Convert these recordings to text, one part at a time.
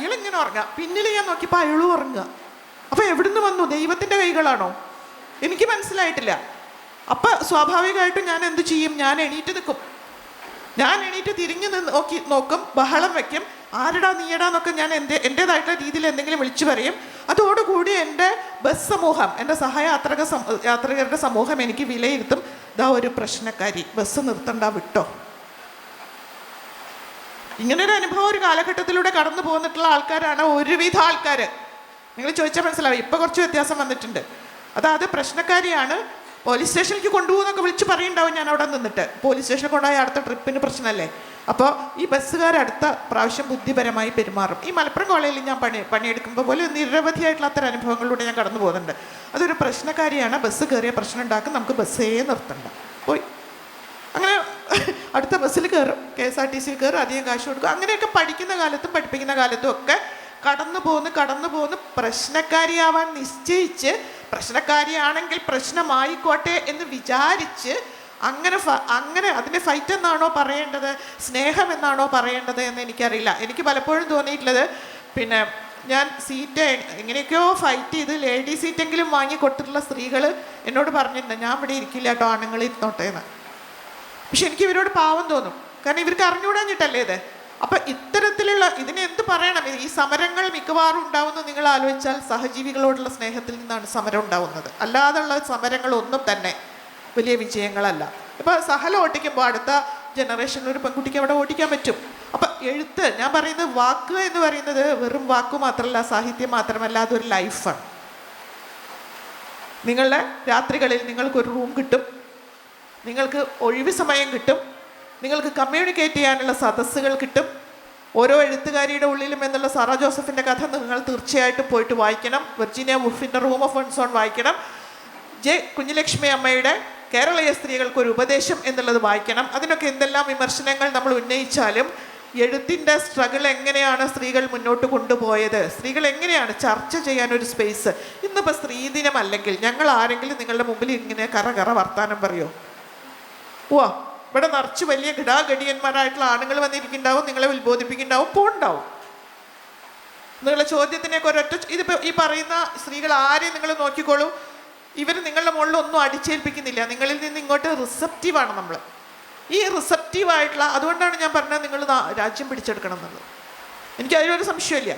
ഇളിങ്ങനെ ഉറങ്ങുക. പിന്നിൽ ഞാൻ നോക്കിയപ്പോൾ അയാളും ഉറങ്ങുക. അപ്പോൾ എവിടുന്ന് വന്നു? ദൈവത്തിൻ്റെ കൈകളാണോ? എനിക്ക് മനസ്സിലായിട്ടില്ല. അപ്പം സ്വാഭാവികമായിട്ടും ഞാൻ എന്ത് ചെയ്യും? ഞാൻ എണീറ്റ് നിൽക്കും. ഞാൻ എണീറ്റ് തിരിഞ്ഞ് നോക്കും, ബഹളം വയ്ക്കും. ആരടാ നീയടാന്നൊക്കെ ഞാൻ എൻ്റേതായിട്ടുള്ള രീതിയിൽ എന്തെങ്കിലും വിളിച്ചു പറയും. അതോടുകൂടി എൻ്റെ ബസ് സമൂഹം, എൻ്റെ യാത്രികരുടെ സമൂഹം എനിക്ക് വിലയിരുത്തും, ഇതാ ഒരു പ്രശ്നക്കാരി, ബസ് നിർത്തണ്ട, വിട്ടോ. ഇങ്ങനൊരു അനുഭവം ഒരു കാലഘട്ടത്തിലൂടെ കടന്നു പോന്നിട്ടുള്ള ആൾക്കാരാണ് ഒരുവിധ ആൾക്കാർ. നിങ്ങൾ ചോദിച്ചാൽ മനസ്സിലാവും. ഇപ്പം കുറച്ച് വ്യത്യാസം വന്നിട്ടുണ്ട്. അതായത് പ്രശ്നക്കാരിയാണ്, പോലീസ് സ്റ്റേഷനിലേക്ക് കൊണ്ടുപോകുന്നൊക്കെ വിളിച്ച് പറയുന്നുണ്ടാവും. ഞാൻ അവിടെ നിന്നിട്ട് പോലീസ് സ്റ്റേഷനിൽ കൊണ്ടുപോയി അടുത്ത ട്രിപ്പിന് പ്രശ്നമല്ലേ. അപ്പോൾ ഈ ബസ്സുകാർ അടുത്ത പ്രാവശ്യം ബുദ്ധിപരമായി പെരുമാറും. ഈ മലപ്പുറം കോളേജിൽ ഞാൻ പണിയെടുക്കുമ്പോൾ പോലെ നിരവധിയായിട്ടുള്ള അത്തരം അനുഭവങ്ങളിലൂടെ ഞാൻ കടന്നു പോകുന്നുണ്ട്. അതൊരു പ്രശ്നക്കാരിയാണ്, ബസ് കയറിയ പ്രശ്നം ഉണ്ടാക്കും, നമുക്ക് ബസ്സേ നിർത്തണ്ട, പോയി. അങ്ങനെ അടുത്ത ബസ്സിൽ കയറും, KSRTC കയറും, അധികം കാശ് കൊടുക്കും. അങ്ങനെയൊക്കെ പഠിക്കുന്ന കാലത്തും പഠിപ്പിക്കുന്ന കാലത്തും ഒക്കെ കടന്നു പോന്ന് പ്രശ്നക്കാരിയാവാൻ നിശ്ചയിച്ച്, പ്രശ്നക്കാരിയാണെങ്കിൽ പ്രശ്നമായിക്കോട്ടെ എന്ന് വിചാരിച്ച് അങ്ങനെ അതിൻ്റെ ഫൈറ്റ് എന്നാണോ പറയേണ്ടത്, സ്നേഹം എന്നാണോ പറയേണ്ടത് എന്ന് എനിക്കറിയില്ല. എനിക്ക് പലപ്പോഴും തോന്നിയിട്ടുള്ളത്, പിന്നെ ഞാൻ സീറ്റ് എങ്ങനെയൊക്കെയോ ഫൈറ്റ് ചെയ്ത് ലേഡി സീറ്റെങ്കിലും വാങ്ങി കൊടുത്തിട്ടുള്ള സ്ത്രീകൾ എന്നോട് പറഞ്ഞിട്ടുണ്ട്, ഞാൻ ഇവിടെ ഇരിക്കില്ല കേട്ടോ, ആണുങ്ങൾ ഇരുന്നോട്ടെ എന്ന്. പക്ഷെ എനിക്ക് ഇവരോട് പാവം തോന്നും, കാരണം ഇവർക്ക് അറിഞ്ഞുകൂടാഞ്ഞിട്ടല്ലേ ഇത്. അപ്പം ഇത്തരത്തിലുള്ള ഇതിനെ എന്ത് പറയണം? ഈ സമരങ്ങൾ മിക്കവാറും ഉണ്ടാവുന്നത് നിങ്ങൾ ആലോചിച്ചാൽ സഹജീവികളോടുള്ള സ്നേഹത്തിൽ നിന്നാണ് സമരം ഉണ്ടാവുന്നത്. അല്ലാതുള്ള സമരങ്ങളൊന്നും തന്നെ വലിയ വിജയങ്ങളല്ല. ഇപ്പോൾ സഹല ഓട്ടിക്കുമ്പോൾ അടുത്ത ജനറേഷനിൽ ഒരു പെൺകുട്ടിക്ക് അവിടെ ഓടിക്കാൻ പറ്റും. അപ്പം എഴുത്ത്, ഞാൻ പറയുന്നത് വാക്ക് എന്ന് പറയുന്നത് വെറും വാക്ക് മാത്രമല്ല, സാഹിത്യം മാത്രമല്ല, അതൊരു ലൈഫാണ്. നിങ്ങളുടെ രാത്രികളിൽ നിങ്ങൾക്കൊരു റൂം കിട്ടും, നിങ്ങൾക്ക് ഒഴിവ് സമയം കിട്ടും, നിങ്ങൾക്ക് കമ്മ്യൂണിക്കേറ്റ് ചെയ്യാനുള്ള സദസ്സുകൾ കിട്ടും. ഓരോ എഴുത്തുകാരിയുടെ ഉള്ളിലും എന്നുള്ള സാറാ ജോസഫിൻ്റെ കഥ നിങ്ങൾ തീർച്ചയായിട്ടും പോയിട്ട് വായിക്കണം. വെർജീനിയ വുൾഫിൻ്റെ റൂം ഓഫ് അൺസോൺ വായിക്കണം. കുഞ്ഞുലക്ഷ്മി അമ്മയുടെ കേരളീയ സ്ത്രീകൾക്കൊരു ഉപദേശം എന്നുള്ളത് വായിക്കണം. അതിനൊക്കെ എന്തെല്ലാം വിമർശനങ്ങൾ നമ്മൾ ഉന്നയിച്ചാലും എഴുത്തിൻ്റെ സ്ട്രഗിൾ എങ്ങനെയാണ് സ്ത്രീകൾ മുന്നോട്ട് കൊണ്ടുപോയത്, സ്ത്രീകൾ എങ്ങനെയാണ് ചർച്ച ചെയ്യാനൊരു സ്പേസ്. ഇന്നിപ്പോൾ സ്ത്രീദിനം അല്ലെങ്കിൽ ഞങ്ങൾ ആരെങ്കിലും നിങ്ങളുടെ മുമ്പിൽ ഇങ്ങനെ കറ വർത്താനം പറയുമോ? ഇവിടെ നിറച്ച് വലിയ ഗടാഗടിയന്മാരായിട്ടുള്ള ആണുങ്ങൾ വന്നിരിക്കുന്നുണ്ടാവും, നിങ്ങളെ ഉത്ബോധിപ്പിക്കുന്നുണ്ടാവും, പോണ്ടാവും. നിങ്ങളുടെ ചോദ്യത്തിനൊക്കെ ഇതിപ്പോൾ ഈ പറയുന്ന സ്ത്രീകൾ ആരെയും നിങ്ങൾ നോക്കിക്കോളൂ, ഇവർ നിങ്ങളുടെ മുകളിൽ ഒന്നും അടിച്ചേൽപ്പിക്കുന്നില്ല, നിങ്ങളിൽ നിന്ന് ഇങ്ങോട്ട് റിസപ്റ്റീവാണ് നമ്മൾ. ഈ റിസപ്റ്റീവായിട്ടുള്ള, അതുകൊണ്ടാണ് ഞാൻ പറഞ്ഞത് നിങ്ങൾ രാജ്യം പിടിച്ചെടുക്കണം എന്നുള്ളത്. എനിക്ക് അതിലൊരു സംശയമില്ല.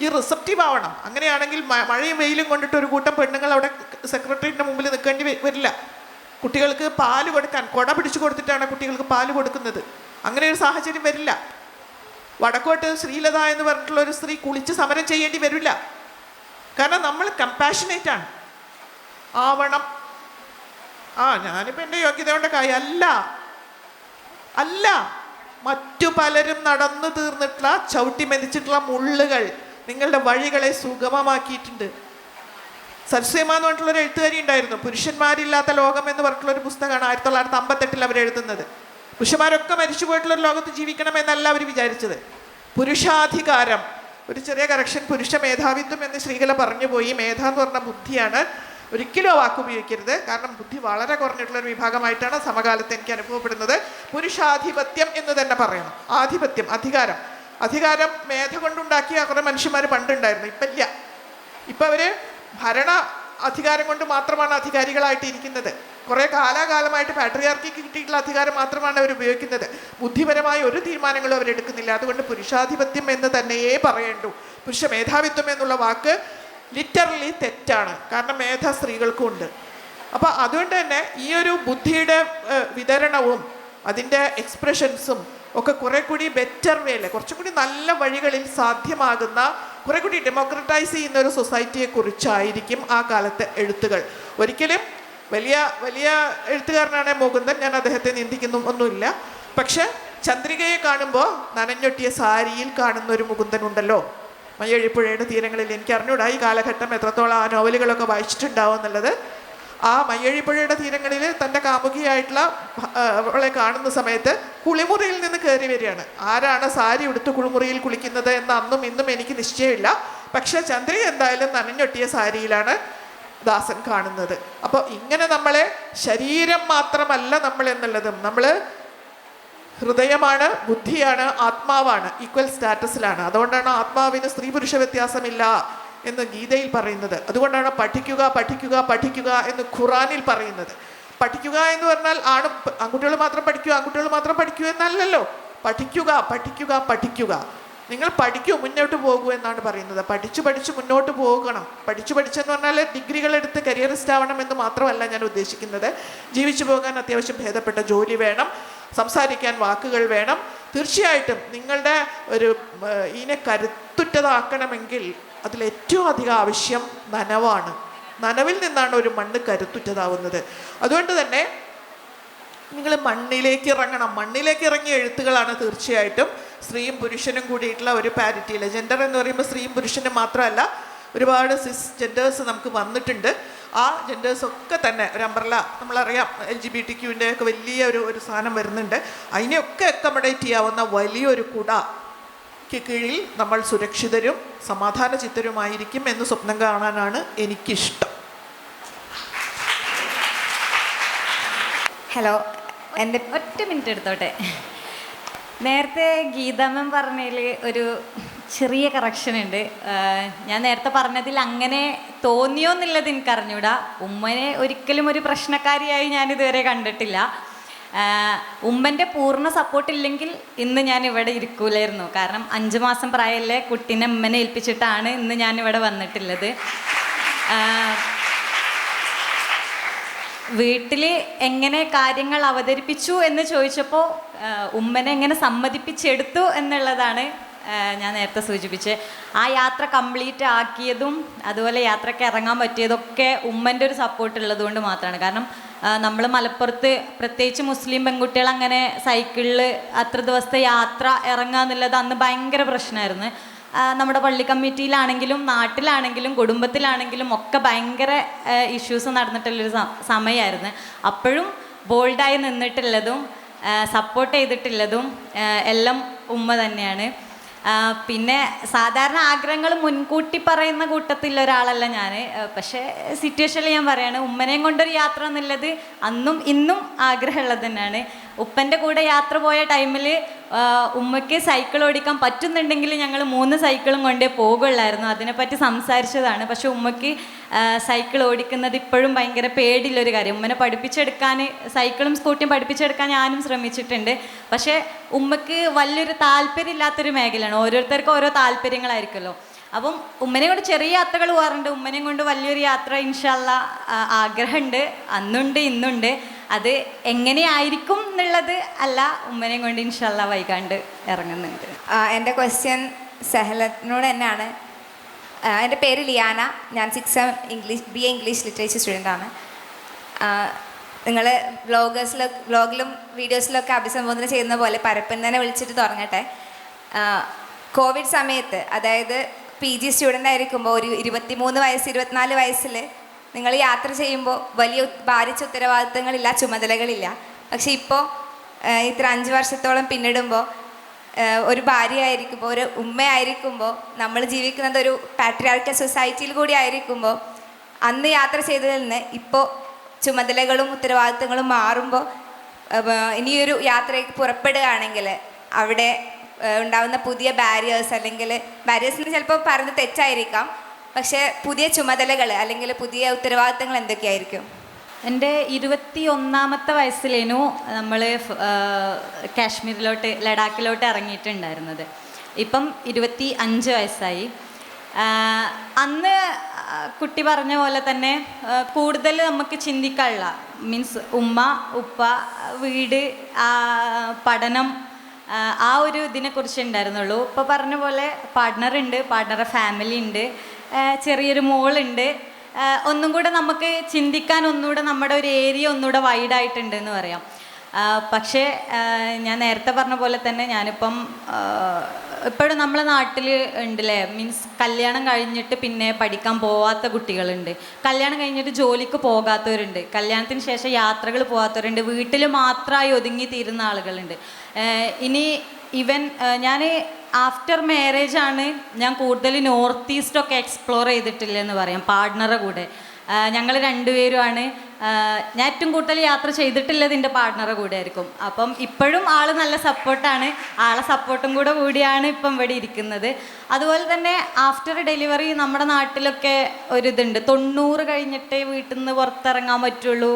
ഈ റിസപ്റ്റീവ് ആവണം. അങ്ങനെയാണെങ്കിൽ മഴയും വെയിലും കൊണ്ടിട്ട് ഒരു കൂട്ടം പെണ്ണുങ്ങൾ അവിടെ സെക്രട്ടേറിയറ്റിൻ്റെ മുമ്പിൽ നിൽക്കേണ്ടി വരില്ല. കുട്ടികൾക്ക് പാല് കൊടുക്കാൻ കുട പിടിച്ചു കൊടുത്തിട്ടാണ് കുട്ടികൾക്ക് പാല് കൊടുക്കുന്നത്. അങ്ങനെ ഒരു സാഹചര്യം വരില്ല. വടക്കോട്ട് ശ്രീലത എന്ന് പറഞ്ഞിട്ടുള്ള ഒരു സ്ത്രീ കുളിച്ച് സമരം ചെയ്യേണ്ടി വരില്ല. കാരണം നമ്മൾ കമ്പാഷനേറ്റ് ആണ് ആവണം. ഞാനിപ്പോൾ എൻ്റെ യോഗ്യത കൊണ്ടൊക്കെ അല്ല മറ്റു പലരും നടന്നു തീർന്നിട്ടുള്ള ചവിട്ടി മെതിച്ചിട്ടുള്ള മുള്ളുകൾ നിങ്ങളുടെ വഴികളെ സുഗമമാക്കിയിട്ടുണ്ട്. സരസ്വമ എന്ന് പറഞ്ഞിട്ടുള്ളൊരു എഴുത്തുകാരി ഉണ്ടായിരുന്നു. പുരുഷന്മാരില്ലാത്ത ലോകം എന്ന് പറഞ്ഞിട്ടുള്ളൊരു പുസ്തകമാണ് 1958 അവർ എഴുതുന്നത്. പുരുഷന്മാരൊക്കെ മരിച്ചു പോയിട്ടുള്ളൊരു ലോകത്ത് ജീവിക്കണമെന്നല്ല അവർ വിചാരിച്ചത്. പുരുഷാധികാരം, ഒരു ചെറിയ കറക്ഷൻ, പുരുഷ മേധാവിത്വം എന്ന് ശ്രീകല പറഞ്ഞു പോയി. മേധ എന്ന് പറഞ്ഞ ബുദ്ധിയാണ്. ഒരിക്കലും ആ വാക്ക് ഉപയോഗിക്കരുത്, കാരണം ബുദ്ധി വളരെ കുറഞ്ഞിട്ടുള്ളൊരു വിഭാഗമായിട്ടാണ് സമകാലത്ത് എനിക്ക് അനുഭവപ്പെടുന്നത്. പുരുഷാധിപത്യം എന്ന് തന്നെ പറയണം. ആധിപത്യം, അധികാരം മേധ കൊണ്ടുണ്ടാക്കിയ കുറേ മനുഷ്യന്മാർ പണ്ടുണ്ടായിരുന്നു, ഇപ്പം ഇല്ല. ഇപ്പം അവർ ഭരണ അധികാരം കൊണ്ട് മാത്രമാണ് അധികാരികളായിട്ട് ഇരിക്കുന്നത്. കുറേ കാലാകാലമായിട്ട് പാട്രിയാർക്കിക്ക് കിട്ടിയിട്ടുള്ള അധികാരം മാത്രമാണ് അവർ ഉപയോഗിക്കുന്നത്. ബുദ്ധിപരമായ ഒരു തീരുമാനങ്ങളും അവരെടുക്കുന്നില്ല. അതുകൊണ്ട് പുരുഷാധിപത്യം എന്ന് തന്നെയേ പറയേണ്ടൂ. പുരുഷ മേധാവിത്വം എന്നുള്ള വാക്ക് ലിറ്ററലി തെറ്റാണ്. കാരണം മേധ സ്ത്രീകൾക്കും ഉണ്ട്. അപ്പോൾ അതുകൊണ്ട് തന്നെ ഈ ഒരു ബുദ്ധിയുടെ വിതരണവും അതിൻ്റെ എക്സ്പ്രഷൻസും ഒക്കെ കുറെ കൂടി ബെറ്റർ വേയിൽ, കുറച്ചും കൂടി നല്ല വഴികളിൽ സാധ്യമാകുന്ന, കുറെ കൂടി ഡെമോക്രറ്റൈസ് ചെയ്യുന്ന ഒരു സൊസൈറ്റിയെക്കുറിച്ചായിരിക്കും ആ കാലത്തെ എഴുത്തുകൾ. ഒരിക്കലും വലിയ എഴുത്തുകാരനാണ് മുകുന്ദൻ, ഞാൻ അദ്ദേഹത്തെ നിന്ദിക്കുന്നു ഒന്നുമില്ല. പക്ഷെ ചന്ദ്രികയെ കാണുമ്പോൾ നനഞ്ഞൊട്ടിയ സാരിയിൽ കാണുന്ന ഒരു മുകുന്ദൻ ഉണ്ടല്ലോ മയ്യഴിപ്പുഴയുടെ തീരങ്ങളിൽ. എനിക്ക് അറിഞ്ഞൂടാ ഈ കാലഘട്ടം എത്രത്തോളം ആ നോവലുകളൊക്കെ വായിച്ചിട്ടുണ്ടാവും എന്നുള്ളത്. ആ മയ്യഴിപ്പുഴയുടെ തീരങ്ങളിൽ തൻ്റെ കാമുകിയായിട്ടുള്ള അവളെ കാണുന്ന സമയത്ത് കുളിമുറിയിൽ നിന്ന് കയറി വരികയാണ്. ആരാണ് സാരി ഉടുത്ത് കുളിമുറിയിൽ കുളിക്കുന്നത് എന്ന് അന്നും ഇന്നും എനിക്ക് നിശ്ചയമില്ല. പക്ഷെ ചന്ദ്രിക എന്തായാലും നനഞ്ഞൊട്ടിയ സാരിയിലാണ് ദാസൻ കാണുന്നത്. അപ്പോൾ ഇങ്ങനെ നമ്മളെ ശരീരം മാത്രമല്ല നമ്മൾ എന്നുള്ളതും, നമ്മൾ ഹൃദയമാണ്, ബുദ്ധിയാണ്, ആത്മാവാണ്, ഈക്വൽ സ്റ്റാറ്റസിലാണ്. അതുകൊണ്ടാണ് ആത്മാവിന് സ്ത്രീ പുരുഷ വ്യത്യാസമില്ല എന്ന് ഗീതയിൽ പറയുന്നത്. അതുകൊണ്ടാണ് പഠിക്കുക പഠിക്കുക പഠിക്കുക എന്ന് ഖുറാനിൽ പറയുന്നത്. പഠിക്കുക എന്ന് പറഞ്ഞാൽ ആൺകുട്ടികൾ മാത്രം പഠിക്കൂ, ആൺകുട്ടികൾ മാത്രം പഠിക്കൂ എന്നല്ലല്ലോ. പഠിക്കുക പഠിക്കുക പഠിക്കുക. നിങ്ങൾ പഠിക്കൂ, മുന്നോട്ട് പോകൂ എന്നാണ് പറയുന്നത്. പഠിച്ച് മുന്നോട്ട് പോകണം. പഠിച്ചെന്ന് പറഞ്ഞാൽ ഡിഗ്രികൾ എടുത്ത് കരിയറിസ്റ്റ് ആവണം എന്ന് മാത്രമല്ല ഞാൻ ഉദ്ദേശിക്കുന്നത്. ജീവിച്ചു പോകാൻ അത്യാവശ്യം ഭേദപ്പെട്ട ജോലി വേണം, സംസാരിക്കാൻ വാക്കുകൾ വേണം. തീർച്ചയായിട്ടും നിങ്ങളുടെ ഇതിനെ കരുത്തുറ്റതാക്കണമെങ്കിൽ അതിലേറ്റവും അധികം ആവശ്യം നനവാണ്. നനവിൽ നിന്നാണ് ഒരു മണ്ണ് കരുത്തുറ്റതാവുന്നത്. അതുകൊണ്ട് തന്നെ നിങ്ങൾ മണ്ണിലേക്ക് ഇറങ്ങണം. മണ്ണിലേക്ക് ഇറങ്ങിയ എഴുത്തുകളാണ് തീർച്ചയായിട്ടും സ്ത്രീയും പുരുഷനും കൂടിയിട്ടുള്ള ഒരു പാരിറ്റിയിൽ. ജെൻഡർ എന്ന് പറയുമ്പോൾ സ്ത്രീയും പുരുഷനും മാത്രമല്ല, ഒരുപാട് സിസ് ജെൻഡേഴ്സ് നമുക്ക് വന്നിട്ടുണ്ട്. ആ ജെൻഡേഴ്സൊക്കെ തന്നെ ഒരു അംബ്രല, നമ്മളറിയാം LGBTQൻ്റെ ഒക്കെ വലിയ ഒരു സാധനം വരുന്നുണ്ട്. അതിനെയൊക്കെ അക്കമഡേറ്റ് ചെയ്യാവുന്ന വലിയൊരു കുടയ്ക്ക് കീഴിൽ നമ്മൾ സുരക്ഷിതരും സമാധാന ചിത്തരുമായിരിക്കും എന്ന് സ്വപ്നം കാണാനാണ് എനിക്കിഷ്ടം. ഹലോ, എൻ്റെ ഒറ്റ മിനിറ്റ് എടുത്തോട്ടെ. നേരത്തെ ഗീതാമ്മൻ പറഞ്ഞതിൽ ഒരു ചെറിയ കറക്ഷൻ ഉണ്ട്. ഞാൻ നേരത്തെ പറഞ്ഞതിൽ അങ്ങനെ തോന്നിയോ എന്നുള്ളത് എനിക്കറിഞ്ഞൂടാ. ഉമ്മനെ ഒരിക്കലും ഒരു പ്രശ്നക്കാരിയായി ഞാനിതുവരെ കണ്ടിട്ടില്ല. ഉമ്മൻ്റെ പൂർണ്ണ സപ്പോർട്ടില്ലെങ്കിൽ ഇന്ന് ഞാൻ ഇവിടെ ഇരിക്കൂലായിരുന്നു. കാരണം 5 മാസം പ്രായമുള്ള കുട്ടീനെ ഉമ്മനെ ഏൽപ്പിച്ചിട്ടാണ് ഇന്ന് ഞാനിവിടെ വന്നിട്ടുള്ളത്. വീട്ടിൽ എങ്ങനെ കാര്യങ്ങൾ അവതരിപ്പിച്ചു എന്ന് ചോദിച്ചപ്പോൾ ഉമ്മനെ എങ്ങനെ സമ്മതിപ്പിച്ചെടുത്തു എന്നുള്ളതാണ് ഞാൻ നേരത്തെ സൂചിപ്പിച്ചത്. ആ യാത്ര കംപ്ലീറ്റ് ആക്കിയതും അതുപോലെ യാത്രയ്ക്ക് ഇറങ്ങാൻ പറ്റിയതൊക്കെ ഉമ്മൻ്റെ ഒരു സപ്പോർട്ട് ഉള്ളത് കൊണ്ട് മാത്രമാണ്. കാരണം നമ്മൾ മലപ്പുറത്ത് പ്രത്യേകിച്ച് മുസ്ലിം പെൺകുട്ടികൾ അങ്ങനെ സൈക്കിളിൽ അത്ര ദിവസത്തെ യാത്ര ഇറങ്ങുക എന്നുള്ളത് അന്ന് ഭയങ്കര പ്രശ്നമായിരുന്നു. നമ്മുടെ പള്ളി കമ്മിറ്റിയിലാണെങ്കിലും നാട്ടിലാണെങ്കിലും കുടുംബത്തിലാണെങ്കിലും ഒക്കെ ഭയങ്കര ഇഷ്യൂസ് നടന്നിട്ടുള്ളൊരു സമയമായിരുന്നു. അപ്പോഴും ബോൾഡായി നിന്നിട്ടുള്ളതും സപ്പോർട്ട് ചെയ്തിട്ടുള്ളതും എല്ലാം ഉമ്മ തന്നെയാണ്. പിന്നെ സാധാരണ ആഗ്രഹങ്ങൾ മുൻകൂട്ടി പറയുന്ന കൂട്ടത്തിൽ ഒരാളല്ല ഞാൻ. പക്ഷേ സിറ്റുവേഷനിൽ ഞാൻ പറയാണ്, ഉമ്മനെയും കൊണ്ടൊരു യാത്ര എന്നുള്ളത് അന്നും ഇന്നും ആഗ്രഹമുള്ളത് തന്നെയാണ്. ഉപ്പൻ്റെ കൂടെ യാത്ര പോയ ടൈമിൽ ഉമ്മയ്ക്ക് സൈക്കിൾ ഓടിക്കാൻ പറ്റുന്നുണ്ടെങ്കിൽ ഞങ്ങൾ 3 സൈക്കിളും കൊണ്ടേ പോകുള്ളായിരുന്നു. അതിനെപ്പറ്റി സംസാരിച്ചതാണ്. പക്ഷെ ഉമ്മയ്ക്ക് സൈക്കിൾ ഓടിക്കുന്നത് ഇപ്പോഴും ഭയങ്കര പേടിയുള്ളൊരു കാര്യം. ഉമ്മനെ പഠിപ്പിച്ചെടുക്കാൻ, സൈക്കിളും സ്കൂട്ടിയും പഠിപ്പിച്ചെടുക്കാൻ ഞാനും ശ്രമിച്ചിട്ടുണ്ട്. പക്ഷേ ഉമ്മയ്ക്ക് വലിയൊരു താല്പര്യമില്ലാത്തൊരു മേഖലയാണ്. ഓരോരുത്തർക്കും ഓരോ താല്പര്യങ്ങളായിരിക്കുമല്ലോ. അപ്പം ഉമ്മനെ കൊണ്ട് ചെറിയ യാത്രകൾ പോകാറുണ്ട്. ഉമ്മനെയും കൊണ്ട് വലിയൊരു യാത്ര ഇൻഷാ അല്ലാ ആഗ്രഹമുണ്ട്. അന്നുണ്ട് ഇന്നുണ്ട്. അത് എങ്ങനെയായിരിക്കും എന്നുള്ളത് അല്ല, ഉമ്മനെയും കൊണ്ട് ഇൻഷാ അല്ലാ വൈകാണ്ട് ഇറങ്ങുന്നുണ്ട്. എൻ്റെ ക്വസ്റ്റ്യൻ സെഹലത്തിനോട് തന്നെയാണ്. എൻ്റെ പേര് ലിയാന. ഞാൻ 6th BA ഇംഗ്ലീഷ് ലിറ്ററേച്ചർ സ്റ്റുഡൻ്റാണ്. നിങ്ങൾ വ്ലോഗിലും വീഡിയോസിലൊക്കെ അഭിസംബോധന ചെയ്യുന്ന പോലെ പരപ്പൻ തന്നെ വിളിച്ചിട്ട് തുടങ്ങട്ടെ. കോവിഡ് സമയത്ത്, അതായത് PG സ്റ്റുഡൻ്റ് ആയിരിക്കുമ്പോൾ, ഒരു 23 വയസ്സ് 24 വയസ്സിൽ നിങ്ങൾ യാത്ര ചെയ്യുമ്പോൾ വലിയ ഭാരിച്ച ഉത്തരവാദിത്തങ്ങളില്ല, ചുമതലകളില്ല. പക്ഷെ ഇപ്പോൾ ഇത്ര 5 വർഷത്തോളം പിന്നിടുമ്പോൾ, ഒരു ഭാര്യയായിരിക്കുമ്പോൾ, ഒരു ഉമ്മയായിരിക്കുമ്പോൾ, നമ്മൾ ജീവിക്കുന്നത് ഒരു പാട്രിയാർക്കൽ സൊസൈറ്റിയിൽ കൂടി ആയിരിക്കുമ്പോൾ, അന്ന് യാത്ര ചെയ്തതിൽ നിന്ന് ഇപ്പോൾ ചുമതലകളും ഉത്തരവാദിത്തങ്ങളും മാറുമ്പോൾ ഇനിയൊരു യാത്രയ്ക്ക് പുറപ്പെടുകയാണെങ്കിൽ അവിടെ ഉണ്ടാകുന്ന പുതിയ ബാരിയേഴ്സ്, അല്ലെങ്കിൽ ബാരിയേഴ്സിന് ചിലപ്പോൾ പറഞ്ഞ് തെറ്റായിരിക്കാം, പക്ഷേ പുതിയ ചുമതലകൾ അല്ലെങ്കിൽ പുതിയ ഉത്തരവാദിത്തങ്ങൾ എന്തൊക്കെയായിരിക്കും? എൻ്റെ 21ാമത്തെ വയസ്സിലേനു നമ്മൾ കാശ്മീരിലോട്ട്, ലഡാക്കിലോട്ട് ഇറങ്ങിയിട്ടുണ്ടായിരുന്നത്. ഇപ്പം 25 വയസ്സായി. അന്ന് കുട്ടി പറഞ്ഞ പോലെ തന്നെ കൂടുതൽ നമുക്ക് ചിന്തിക്കാനുള്ള, മീൻസ് ഉമ്മ ഉപ്പ വീട് പഠനം ആ ഒരു ഇതിനെക്കുറിച്ച് ഉണ്ടായിരുന്നുള്ളൂ. ഇപ്പോൾ പറഞ്ഞ പോലെ പാർട്ട്ണറുണ്ട്, പാർട്ട്ണറെ ഫാമിലി ഉണ്ട്, ചെറിയൊരു മോളുണ്ട്. ഒന്നും കൂടെ നമുക്ക് ചിന്തിക്കാൻ ഒന്നുകൂടെ നമ്മുടെ ഒരു ഏരിയ ഒന്നുകൂടെ വൈഡായിട്ടുണ്ട് എന്ന് പറയാം. പക്ഷേ ഞാൻ നേരത്തെ പറഞ്ഞ പോലെ തന്നെ ഞാനിപ്പം ഇപ്പോഴും നമ്മളെ നാട്ടിൽ ഉണ്ടല്ലേ, മീൻസ് കല്യാണം കഴിഞ്ഞിട്ട് പിന്നെ പഠിക്കാൻ പോവാത്ത കുട്ടികളുണ്ട്, കല്യാണം കഴിഞ്ഞിട്ട് ജോലിക്ക് പോകാത്തവരുണ്ട്, കല്യാണത്തിന് ശേഷം യാത്രകൾ പോകാത്തവരുണ്ട്, വീട്ടിൽ മാത്രമായി ഒതുങ്ങി തീരുന്ന ആളുകളുണ്ട്. ഇനി ഈവൻ ഞാൻ ആഫ്റ്റർ മാരേജാണ് ഞാൻ കൂടുതൽ നോർത്ത് ഈസ്റ്റൊക്കെ എക്സ്പ്ലോർ ചെയ്തിട്ടില്ലെന്ന് പറയാം പാർട്ട്ണറെ കൂടെ. ഞങ്ങൾ രണ്ടുപേരുമാണ് ഞാൻ ഏറ്റവും കൂടുതൽ യാത്ര ചെയ്തിട്ടുള്ളത് എൻ്റെ പാർട്ട്ണറെ കൂടെ ആയിരിക്കും. അപ്പം ഇപ്പോഴും ആൾ നല്ല സപ്പോർട്ടാണ്. ആളെ സപ്പോർട്ടും കൂടിയാണ് ഇപ്പം ഇവിടെ ഇരിക്കുന്നത്. അതുപോലെ തന്നെ ആഫ്റ്റർ ഡെലിവറി നമ്മുടെ നാട്ടിലൊക്കെ ഒരിതുണ്ട്, 90 കഴിഞ്ഞിട്ടേ വീട്ടിൽ നിന്ന് പുറത്തിറങ്ങാൻ പറ്റുള്ളൂ.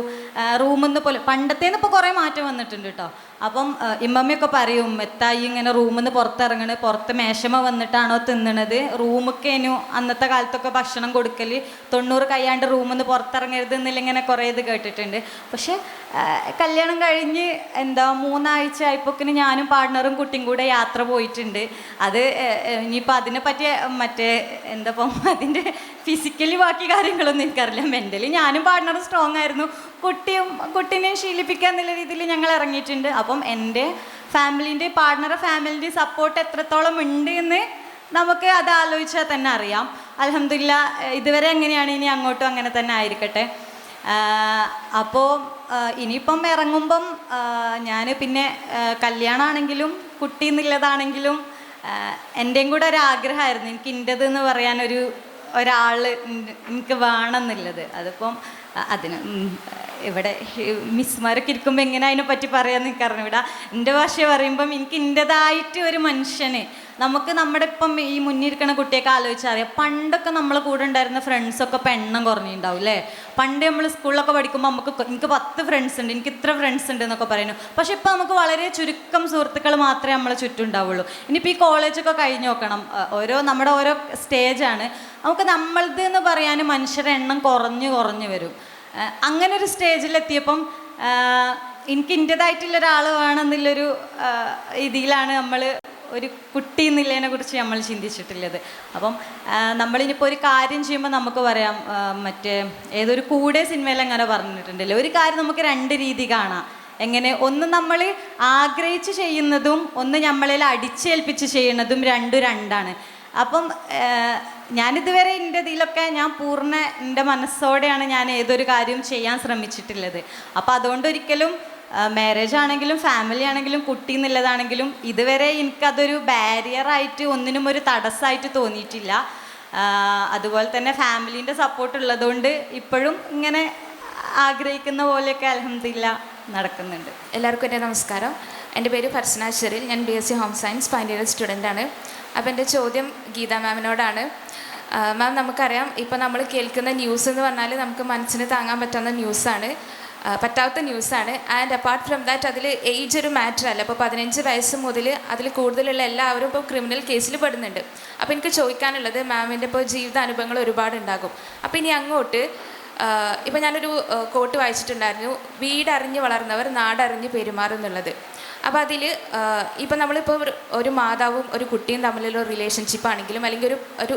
റൂമിൽ നിന്ന് പോലെ പണ്ടത്തേന്ന് ഇപ്പോൾ കുറേ മാറ്റം വന്നിട്ടുണ്ട് കേട്ടോ. അപ്പം ഇമ്മമ്മയൊക്കെ പറയും, എത്തായി ഇങ്ങനെ റൂമിൽ നിന്ന് പുറത്തിറങ്ങണത്, പുറത്ത് മേശമ വന്നിട്ടാണോ തിന്നണത്, റൂമൊക്കേനു അന്നത്തെ കാലത്തൊക്കെ ഭക്ഷണം കൊടുക്കൽ, 90 കഴിയാണ്ട് റൂമിൽ നിന്ന് പുറത്തിറങ്ങരുത് എന്നില്ല, ഇങ്ങനെ കുറേ ഇത് കേട്ടിട്ടുണ്ട്. പക്ഷെ കല്യാണം കഴിഞ്ഞ് 3 ആഴ്ച ആയപ്പോക്കിന് ഞാനും പാർട്ട്ണറും കുട്ടിയും കൂടെ യാത്ര പോയിട്ടുണ്ട്. അത് ഇനിയിപ്പോൾ അതിനെ പറ്റിയ എന്താപ്പം അതിൻ്റെ ഫിസിക്കലി ബാക്കി കാര്യങ്ങളൊന്നും എനിക്കറിയില്ല. മെൻ്റലി ഞാനും പാർട്ട്ണറും സ്ട്രോങ് ആയിരുന്നു. കുട്ടീനെയും ശീലിപ്പിക്കുക എന്നുള്ള രീതിയിൽ ഞങ്ങൾ ഇറങ്ങിയിട്ടുണ്ട്. അപ്പം എൻ്റെ ഫാമിലിൻ്റെ പാർട്ട്ണറെ ഫാമിലിൻ്റെ സപ്പോർട്ട് എത്രത്തോളം ഉണ്ട് എന്ന് നമുക്ക് അത് ആലോചിച്ചാൽ തന്നെ അറിയാം. അൽഹംദുലില്ലാ ഇതുവരെ എങ്ങനെയാണ്, ഇനി അങ്ങോട്ടും അങ്ങനെ തന്നെ ആയിരിക്കട്ടെ. അപ്പോൾ ഇനിയിപ്പം ഇറങ്ങുമ്പം ഞാൻ പിന്നെ കല്യാണമാണെങ്കിലും കുട്ടി എന്നുള്ളതാണെങ്കിലും എൻ്റെയും കൂടെ ഒരാഗ്രഹമായിരുന്നു, എനിക്ക് എൻ്റെതെന്ന് പറയാൻ ഒരാൾ എനിക്ക് വേണമെന്നുള്ളത്. അതിപ്പം അതിന് ഇവിടെ മിസ്മാരൊക്കെ ഇരിക്കുമ്പോൾ എങ്ങനെ അതിനെപ്പറ്റി പറയാമെന്ന് എനിക്ക് അറിഞ്ഞൂടാ. എൻ്റെ ഭാഷ പറയുമ്പം എനിക്ക് എൻ്റെതായിട്ട് ഒരു മനുഷ്യന്, നമുക്ക് നമ്മുടെ ഇപ്പം ഈ മുന്നിരിക്കുന്ന കുട്ടിയൊക്കെ ആലോചിച്ചാൽ അറിയാം, പണ്ടൊക്കെ നമ്മളെ കൂടെ ഉണ്ടായിരുന്ന ഫ്രണ്ട്സൊക്കെ ഇപ്പം എണ്ണം കുറഞ്ഞിട്ടുണ്ടാവും അല്ലേ. പണ്ട് നമ്മൾ സ്കൂളിലൊക്കെ പഠിക്കുമ്പോൾ എനിക്ക് 10 ഫ്രണ്ട്സ് ഉണ്ട്, എനിക്ക് ഇത്ര ഫ്രണ്ട്സ് ഉണ്ട് എന്നൊക്കെ പറയുന്നു. പക്ഷെ ഇപ്പം നമുക്ക് വളരെ ചുരുക്കം സുഹൃത്തുക്കൾ മാത്രമേ നമ്മളെ ചുറ്റും ഉണ്ടാവുള്ളൂ. ഇനിയിപ്പോൾ ഈ കോളേജൊക്കെ കഴിഞ്ഞ് നോക്കണം, നമ്മുടെ ഓരോ സ്റ്റേജാണ്, നമുക്ക് നമ്മളത് എന്ന് പറയാൻ മനുഷ്യരുടെ എണ്ണം കുറഞ്ഞു വരും. അങ്ങനെ ഒരു സ്റ്റേജിലെത്തിയപ്പം എനിക്ക് എൻ്റെതായിട്ടുള്ള ഒരാൾ വേണമെന്നുള്ളൊരു ഇതിലാണ് നമ്മൾ ഒരു കുട്ടി എന്നുള്ളതിനെ കുറിച്ച് നമ്മൾ ചിന്തിച്ചിട്ടുള്ളത്. അപ്പം നമ്മളിനിപ്പോൾ ഒരു കാര്യം ചെയ്യുമ്പോൾ നമുക്ക് പറയാം, ഏതൊരു കൂടെ സിനിമയിൽ അങ്ങനെ പറഞ്ഞിട്ടുണ്ടല്ലോ, ഒരു കാര്യം നമുക്ക് 2 രീതി കാണാം. എങ്ങനെ, ഒന്ന് നമ്മൾ ആഗ്രഹിച്ച് ചെയ്യുന്നതും ഒന്ന് നമ്മളിൽ അടിച്ചേൽപ്പിച്ച് ചെയ്യുന്നതും രണ്ടാണ്. അപ്പം ഞാനിതുവരെ എൻ്റെ ഇതിലൊക്കെ എൻ്റെ മനസ്സോടെയാണ് ഞാൻ ഏതൊരു കാര്യവും ചെയ്യാൻ ശ്രമിച്ചിട്ടുള്ളത്. അപ്പോൾ അതുകൊണ്ട് ഒരിക്കലും മാരേജ് ആണെങ്കിലും ഫാമിലി ആണെങ്കിലും കുട്ടി എന്നുള്ളതാണെങ്കിലും ഇതുവരെ എനിക്കതൊരു ബാരിയറായിട്ട് ഒന്നിനും ഒരു തടസ്സമായിട്ട് തോന്നിയിട്ടില്ല. അതുപോലെ തന്നെ ഫാമിലീൻ്റെ സപ്പോർട്ട് ഉള്ളതുകൊണ്ട് ഇപ്പോഴും ഇങ്ങനെ ആഗ്രഹിക്കുന്ന പോലെയൊക്കെ അൽഹംദുലില്ലാ നടക്കുന്നുണ്ട്. എല്ലാവർക്കും എൻ്റെ നമസ്കാരം. എൻ്റെ പേര് ഫർസന ഷെറിൽ. ഞാൻ BSc home science final year സ്റ്റുഡൻ്റാണ്. അപ്പോൾ എൻ്റെ ചോദ്യം ഗീത മാമിനോടാണ്. മാം, നമുക്കറിയാം ഇപ്പോൾ നമ്മൾ കേൾക്കുന്ന ന്യൂസ് എന്ന് പറഞ്ഞാൽ നമുക്ക് മനസ്സിന് താങ്ങാൻ പറ്റാത്ത ന്യൂസാണ്. ആൻഡ് അപ്പാർട്ട് ഫ്രം ദാറ്റ് അതിൽ ഏജ് ഒരു മാറ്റർ അല്ല. ഇപ്പോൾ 15 വയസ്സ് മുതൽ അതിൽ കൂടുതലുള്ള എല്ലാവരും ഇപ്പോൾ ക്രിമിനൽ കേസിൽ പെടുന്നുണ്ട്. അപ്പോൾ എനിക്ക് ചോദിക്കാനുള്ളത്, മാമിൻ്റെ ഇപ്പോൾ ജീവിതാനുഭവങ്ങൾ ഒരുപാടുണ്ടാകും. അപ്പോൾ ഇനി അങ്ങോട്ട് ഇപ്പോൾ ഞാനൊരു കോട്ട് വായിച്ചിട്ടുണ്ടായിരുന്നു, വീടറിഞ്ഞ് വളർന്നവർ നാടറിഞ്ഞ് പെരുമാറും എന്നുള്ളത്. അപ്പോൾ അതിൽ ഇപ്പോൾ നമ്മളിപ്പോൾ ഒരു മാതാവും ഒരു കുട്ടിയും തമ്മിലുള്ള റിലേഷൻഷിപ്പ് ആണെങ്കിലും, അല്ലെങ്കിൽ ഒരു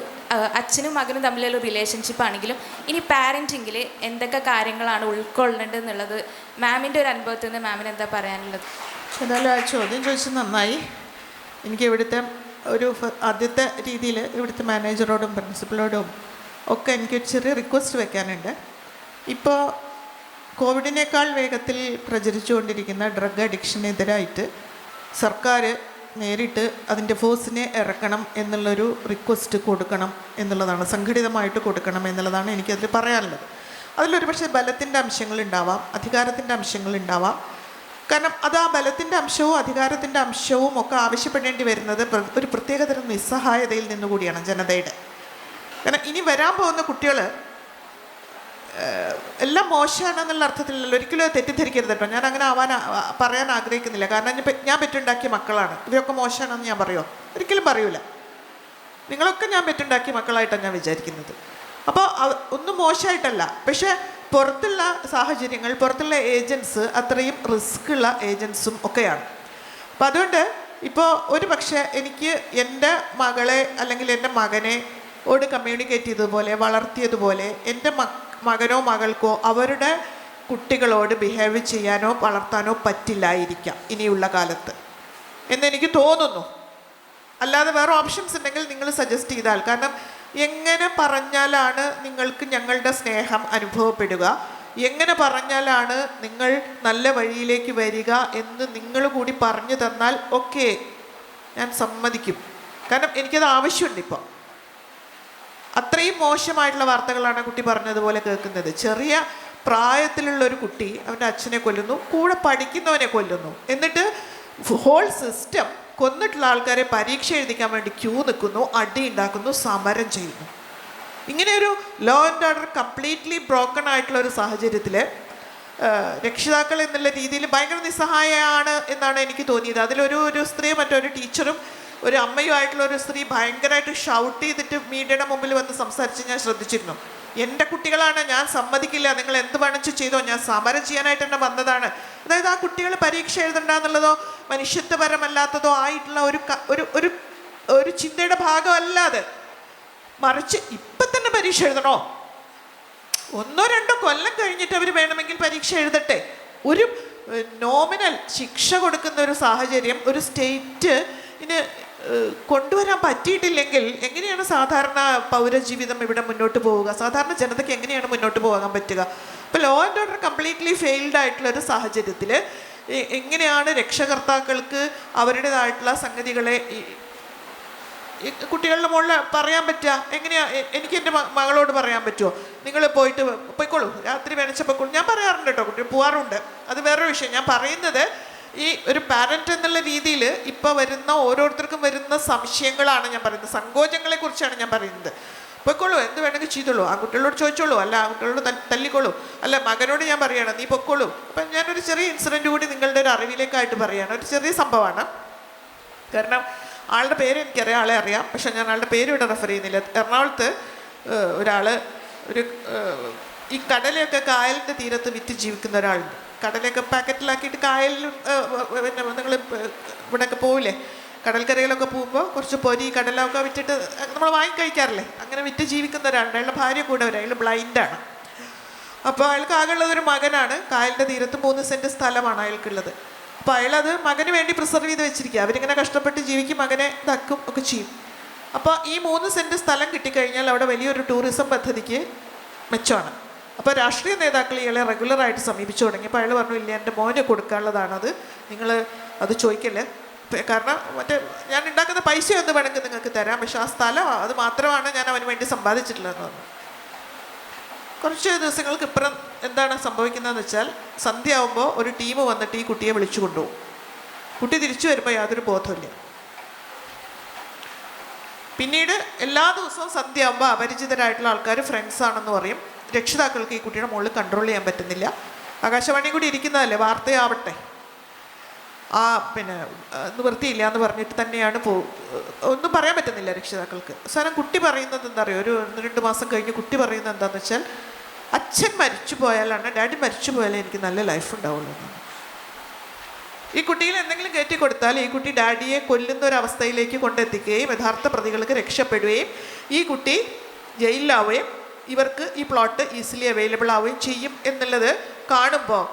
അച്ഛനും മകനും തമ്മിലുള്ള റിലേഷൻഷിപ്പ് ആണെങ്കിലും, ഇനി പാരൻറ്റിങ്ങിൽ എന്തൊക്കെ കാര്യങ്ങളാണ് ഉൾക്കൊള്ളേണ്ടത് എന്നുള്ളത് മാമിൻ്റെ ഒരു അനുഭവത്തിൽ നിന്ന് മാമിന് എന്താ പറയാനുള്ളത്? ഏതായാലും ആ ചോദ്യം ചോദിച്ചത് നന്നായി. എനിക്ക് ഇവിടുത്തെ ആദ്യത്തെ രീതിയിൽ ഇവിടുത്തെ മാനേജറോടും പ്രിൻസിപ്പളോടും ഒക്കെ എനിക്കൊരു ചെറിയ റിക്വസ്റ്റ് വെക്കാനുണ്ട്. ഇപ്പോൾ കോവിഡിനേക്കാൾ വേഗത്തിൽ പ്രചരിച്ചുകൊണ്ടിരിക്കുന്ന ഡ്രഗ് അഡിക്ഷനെതിരായിട്ട് സർക്കാർ നേരിട്ട് അതിൻ്റെ ഫോഴ്സിനെ ഇറക്കണം എന്നുള്ളൊരു റിക്വസ്റ്റ് കൊടുക്കണം എന്നുള്ളതാണ്, സംഘടിതമായിട്ട് കൊടുക്കണം എന്നുള്ളതാണ് എനിക്കതിൽ പറയാനുള്ളത്. അതിലൊരു പക്ഷേ ബലത്തിൻ്റെ അംശങ്ങളുണ്ടാവാം, അധികാരത്തിൻ്റെ അംശങ്ങളുണ്ടാവാം. കാരണം അത് ആ ബലത്തിൻ്റെ അംശവും അധികാരത്തിൻ്റെ അംശവും ഒക്കെ ആവശ്യപ്പെടേണ്ടി വരുന്നത് ഒരു പ്രത്യേകതരം നിസ്സഹായതയിൽ നിന്നുകൂടിയാണ് ജനതയുടെ. കാരണം ഇനി വരാൻ പോകുന്ന കുട്ടികൾ എല്ലാം മോശമാണെന്നുള്ള അർത്ഥത്തിലല്ലോ, ഒരിക്കലും തെറ്റിദ്ധരിക്കരുത് കേട്ടോ. ഞാൻ അങ്ങനെ പറയാൻ ആഗ്രഹിക്കുന്നില്ല. കാരണം ഞാൻ പെറ്റുണ്ടാക്കിയ മക്കളാണ്. ഇവരൊക്കെ മോശമാണെന്ന് ഞാൻ പറയുമോ? ഒരിക്കലും പറയൂല. നിങ്ങളൊക്കെ ഞാൻ പെറ്റുണ്ടാക്കിയ മക്കളായിട്ടാണ് ഞാൻ വിചാരിക്കുന്നത്. അപ്പോൾ ഒന്നും മോശമായിട്ടല്ല, പക്ഷേ പുറത്തുള്ള സാഹചര്യങ്ങൾ, പുറത്തുള്ള ഏജൻസ് അത്രയും റിസ്ക് ഉള്ള ഏജൻസും ഒക്കെയാണ്. അപ്പം അതുകൊണ്ട് ഇപ്പോൾ ഒരു പക്ഷേ എനിക്ക് എൻ്റെ മകളെ അല്ലെങ്കിൽ എൻ്റെ മകനെ കമ്മ്യൂണിക്കേറ്റ് ചെയ്തതുപോലെ വളർത്തിയതുപോലെ എൻ്റെ മകനോ മകൾക്കോ അവരുടെ കുട്ടികളോട് ബിഹേവ് ചെയ്യാനോ വളർത്താനോ പറ്റില്ലായിരിക്കാം ഇനിയുള്ള കാലത്ത് എന്നെനിക്ക് തോന്നുന്നു. അല്ലാതെ വേറെ ഓപ്ഷൻസ് ഉണ്ടെങ്കിൽ നിങ്ങൾ സജസ്റ്റ് ചെയ്താൽ. കാരണം എങ്ങനെ പറഞ്ഞാലാണ് നിങ്ങൾക്ക് ഞങ്ങളുടെ സ്നേഹം അനുഭവപ്പെടുക, എങ്ങനെ പറഞ്ഞാലാണ് നിങ്ങൾ നല്ല വഴിയിലേക്ക് വരിക എന്ന് നിങ്ങൾ കൂടി പറഞ്ഞു തന്നാൽ ഓക്കെ, ഞാൻ സമ്മതിക്കും. കാരണം എനിക്കത് ആവശ്യമുണ്ട്. ഇപ്പോൾ അത്രയും മോശമായിട്ടുള്ള വാർത്തകളാണ് കുട്ടി പറഞ്ഞതുപോലെ കേൾക്കുന്നത്. ചെറിയ പ്രായത്തിലുള്ള ഒരു കുട്ടി അവൻ്റെ അച്ഛനെ കൊല്ലുന്നു, കൂടെ പഠിക്കുന്നവനെ കൊല്ലുന്നു. എന്നിട്ട് ഹോൾ സിസ്റ്റം കൊന്നിട്ടുള്ള ആൾക്കാരെ പരീക്ഷ എഴുതിക്കാൻ വേണ്ടി ക്യൂ നിൽക്കുന്നു, അടി ഉണ്ടാക്കുന്നു, സമരം ചെയ്യുന്നു. ഇങ്ങനെയൊരു law and order completely broken ആയിട്ടുള്ള ഒരു സാഹചര്യത്തിൽ രക്ഷിതാക്കൾ എന്നുള്ള രീതിയിൽ ഭയങ്കര നിസ്സഹായമാണ് എന്നാണ് എനിക്ക് തോന്നിയത്. അതിലൊരു സ്ത്രീ മറ്റൊരു ടീച്ചറും ഒരു അമ്മയുമായിട്ടുള്ള ഒരു സ്ത്രീ ഭയങ്കരമായിട്ട് ഷൗട്ട് ചെയ്തിട്ട് മീഡിയയുടെ മുമ്പിൽ വന്ന് സംസാരിച്ച് ഞാൻ ശ്രദ്ധിച്ചിരുന്നു. എൻ്റെ കുട്ടികളാണ്, ഞാൻ സമ്മതിക്കില്ല, നിങ്ങൾ എന്ത് വേണിച്ചു ചെയ്തോ, ഞാൻ സമരം ചെയ്യാനായിട്ട് തന്നെ വന്നതാണ്. അതായത് ആ കുട്ടികൾ പരീക്ഷ എഴുതണ്ട എന്നുള്ളതോ മനുഷ്യത്വപരമല്ലാത്തതോ ആയിട്ടുള്ള ഒരു ചിന്തയുടെ ഭാഗമല്ലാതെ, മറിച്ച് ഇപ്പം തന്നെ പരീക്ഷ എഴുതണോ, 1-2 കൊല്ലം കഴിഞ്ഞിട്ട് അവർ വേണമെങ്കിൽ പരീക്ഷ എഴുതട്ടെ. ഒരു നോമിനൽ ശിക്ഷ കൊടുക്കുന്ന ഒരു സാഹചര്യം ഒരു സ്റ്റേറ്റിന് കൊണ്ടുവരാൻ പറ്റിയിട്ടില്ലെങ്കിൽ എങ്ങനെയാണ് സാധാരണ പൗരജീവിതം ഇവിടെ മുന്നോട്ട് പോവുക? സാധാരണ ജനതയ്ക്ക് എങ്ങനെയാണ് മുന്നോട്ട് പോകാൻ പറ്റുക? ഇപ്പോൾ law and order completely failed ആയിട്ടുള്ള ഒരു സാഹചര്യത്തിൽ എങ്ങനെയാണ് രക്ഷകർത്താക്കൾക്ക് അവരുടേതായിട്ടുള്ള സംഗതികളെ കുട്ടികളുടെ മുകളിൽ പറയാൻ പറ്റുക? എങ്ങനെയാ? എനിക്ക് എൻ്റെ മകളോട് പറയാൻ പറ്റുമോ, നിങ്ങൾ പോയിക്കോളൂ, രാത്രി വെനച്ചപ്പോയിക്കോളൂ? ഞാൻ പറയാറുണ്ട് കേട്ടോ, കുട്ടി പോവാറുണ്ട്, അത് വേറൊരു വിഷയം. ഞാൻ പറയുന്നത് ഈ ഒരു പാരൻ്റ് എന്നുള്ള രീതിയിൽ ഇപ്പോൾ വരുന്ന ഓരോരുത്തർക്കും വരുന്ന സംശയങ്ങളാണ് ഞാൻ പറയുന്നത്, സങ്കോചങ്ങളെ കുറിച്ചാണ് ഞാൻ പറയുന്നത്. പൊയ്ക്കോളൂ, എന്ത് വേണമെങ്കിൽ ചെയ്തോളൂ, ആ കുട്ടികളോട് ചോദിച്ചോളൂ, അല്ല ആ കുട്ടികളോട് തല്ലിക്കോളൂ, അല്ല മകനോട് ഞാൻ പറയുകയാണ് നീ പൊയ്ക്കോളൂ. അപ്പം ഞാനൊരു ചെറിയ ഇൻസിഡൻറ്റ് കൂടി നിങ്ങളുടെ ഒരു അറിവിലേക്കായിട്ട് പറയുകയാണ്. ഒരു ചെറിയ സംഭവമാണ്. കാരണം ആളുടെ പേര് എനിക്കറിയാം, ആളെ അറിയാം, പക്ഷെ ഞാൻ ആളുടെ പേര് ഇവിടെ റെഫർ ചെയ്യുന്നില്ല. എറണാകുളത്ത് ഒരാൾ ഈ കടലയൊക്കെ കായലിൻ്റെ തീരത്ത് വിറ്റ് ജീവിക്കുന്ന ഒരാളുണ്ട്. കടലയൊക്കെ പാക്കറ്റിലാക്കിയിട്ട് കായലിലും പിന്നെ നിങ്ങൾ ഇവിടെയൊക്കെ പോവില്ലേ, കടൽക്കരയിലൊക്കെ പോകുമ്പോൾ കുറച്ച് പൊരി കടലൊക്കെ വിറ്റിട്ട് നമ്മൾ വാങ്ങിക്കഴിക്കാറില്ലേ, അങ്ങനെ വിറ്റ് ജീവിക്കുന്ന ഒരാളുണ്ട്. അയാളുടെ ഭാര്യ കൂടെ വരും, അയാൾ ബ്ലൈൻഡാണ്. അപ്പോൾ അയാൾക്ക് ആകെയുള്ളതൊരു മകനാണ്. കായലിൻ്റെ തീരത്ത് 3 സെൻറ്റ് സ്ഥലമാണ് അയാൾക്കുള്ളത്. അപ്പോൾ അയാളത് മകന് വേണ്ടി പ്രിസർവ് ചെയ്ത് വെച്ചിരിക്കുക. അവരിങ്ങനെ കഷ്ടപ്പെട്ട് ജീവിക്കും, മകനെ ഇതാക്കും ഒക്കെ ചെയ്യും. അപ്പോൾ ഈ 3 സെൻറ്റ് സ്ഥലം കിട്ടിക്കഴിഞ്ഞാൽ അവിടെ വലിയൊരു ടൂറിസം പദ്ധതിക്ക് മെച്ചമാണ്. അപ്പോൾ രാഷ്ട്രീയ നേതാക്കൾ ഇയാളെ റെഗുലറായിട്ട് സമീപിച്ചു തുടങ്ങി. അപ്പോൾ അയാൾ പറഞ്ഞു, ഇല്ല എൻ്റെ മോന് കൊടുക്കാനുള്ളതാണത്, നിങ്ങൾ അത് ചോദിക്കല്ലേ, കാരണം മറ്റേ ഞാൻ ഉണ്ടാക്കുന്ന പൈസ ഒന്ന് വേണമെങ്കിൽ നിങ്ങൾക്ക് തരാം, പക്ഷെ ആ സ്ഥലം അത് മാത്രമാണ് ഞാൻ അവന് വേണ്ടി സമ്പാദിച്ചിട്ടുള്ളതെന്ന് പറഞ്ഞു. കുറച്ച് ദിവസങ്ങൾക്ക് ഇപ്പുറം എന്താണ് സംഭവിക്കുന്നതെന്ന് വെച്ചാൽ, സന്ധ്യ ആകുമ്പോൾ ഒരു ടീം വന്നിട്ട് ഈ കുട്ടിയെ വിളിച്ചു കൊണ്ടുപോകും. കുട്ടി തിരിച്ചു വരുമ്പോൾ യാതൊരു ബോധമില്ല. പിന്നീട് എല്ലാ ദിവസവും സന്ധ്യ ആകുമ്പോൾ അപരിചിതരായിട്ടുള്ള ആൾക്കാർ ഫ്രണ്ട്സ് ആണെന്ന് പറയും. രക്ഷിതാക്കൾക്ക് ഈ കുട്ടിയുടെ മുകളിൽ കൺട്രോൾ ചെയ്യാൻ പറ്റുന്നില്ല. ആകാശവാണി കൂടി ഇരിക്കുന്നതല്ലേ, വാർത്തയാവട്ടെ, പിന്നെ നിവൃത്തിയില്ല എന്ന് പറഞ്ഞിട്ട് തന്നെയാണ് ഒന്നും പറയാൻ പറ്റുന്നില്ല രക്ഷിതാക്കൾക്ക്. അവസാനം കുട്ടി പറയുന്നത് എന്താ പറയുക, ഒരു 1-2 മാസം കഴിഞ്ഞ് കുട്ടി പറയുന്നത് എന്താണെന്ന് വെച്ചാൽ, അച്ഛൻ മരിച്ചു പോയാലാണ്, ഡാഡി മരിച്ചു പോയാലേ എനിക്ക് നല്ല ലൈഫ് ഉണ്ടാവുള്ളൂ. ഈ കുട്ടിയിൽ എന്തെങ്കിലും കയറ്റി കൊടുത്താൽ ഈ കുട്ടി ഡാഡിയെ കൊല്ലുന്ന ഒരു അവസ്ഥയിലേക്ക് കൊണ്ടെത്തിക്കുകയും യഥാർത്ഥ പ്രതികൾക്ക് രക്ഷപ്പെടുകയും ഈ കുട്ടി ജയിലിലാവുകയും ഇവർക്ക് ഈ പ്ലോട്ട് ഈസിലി അവൈലബിൾ ആവുകയും ചെയ്യും എന്നുള്ളത് കാണുമ്പോൾ,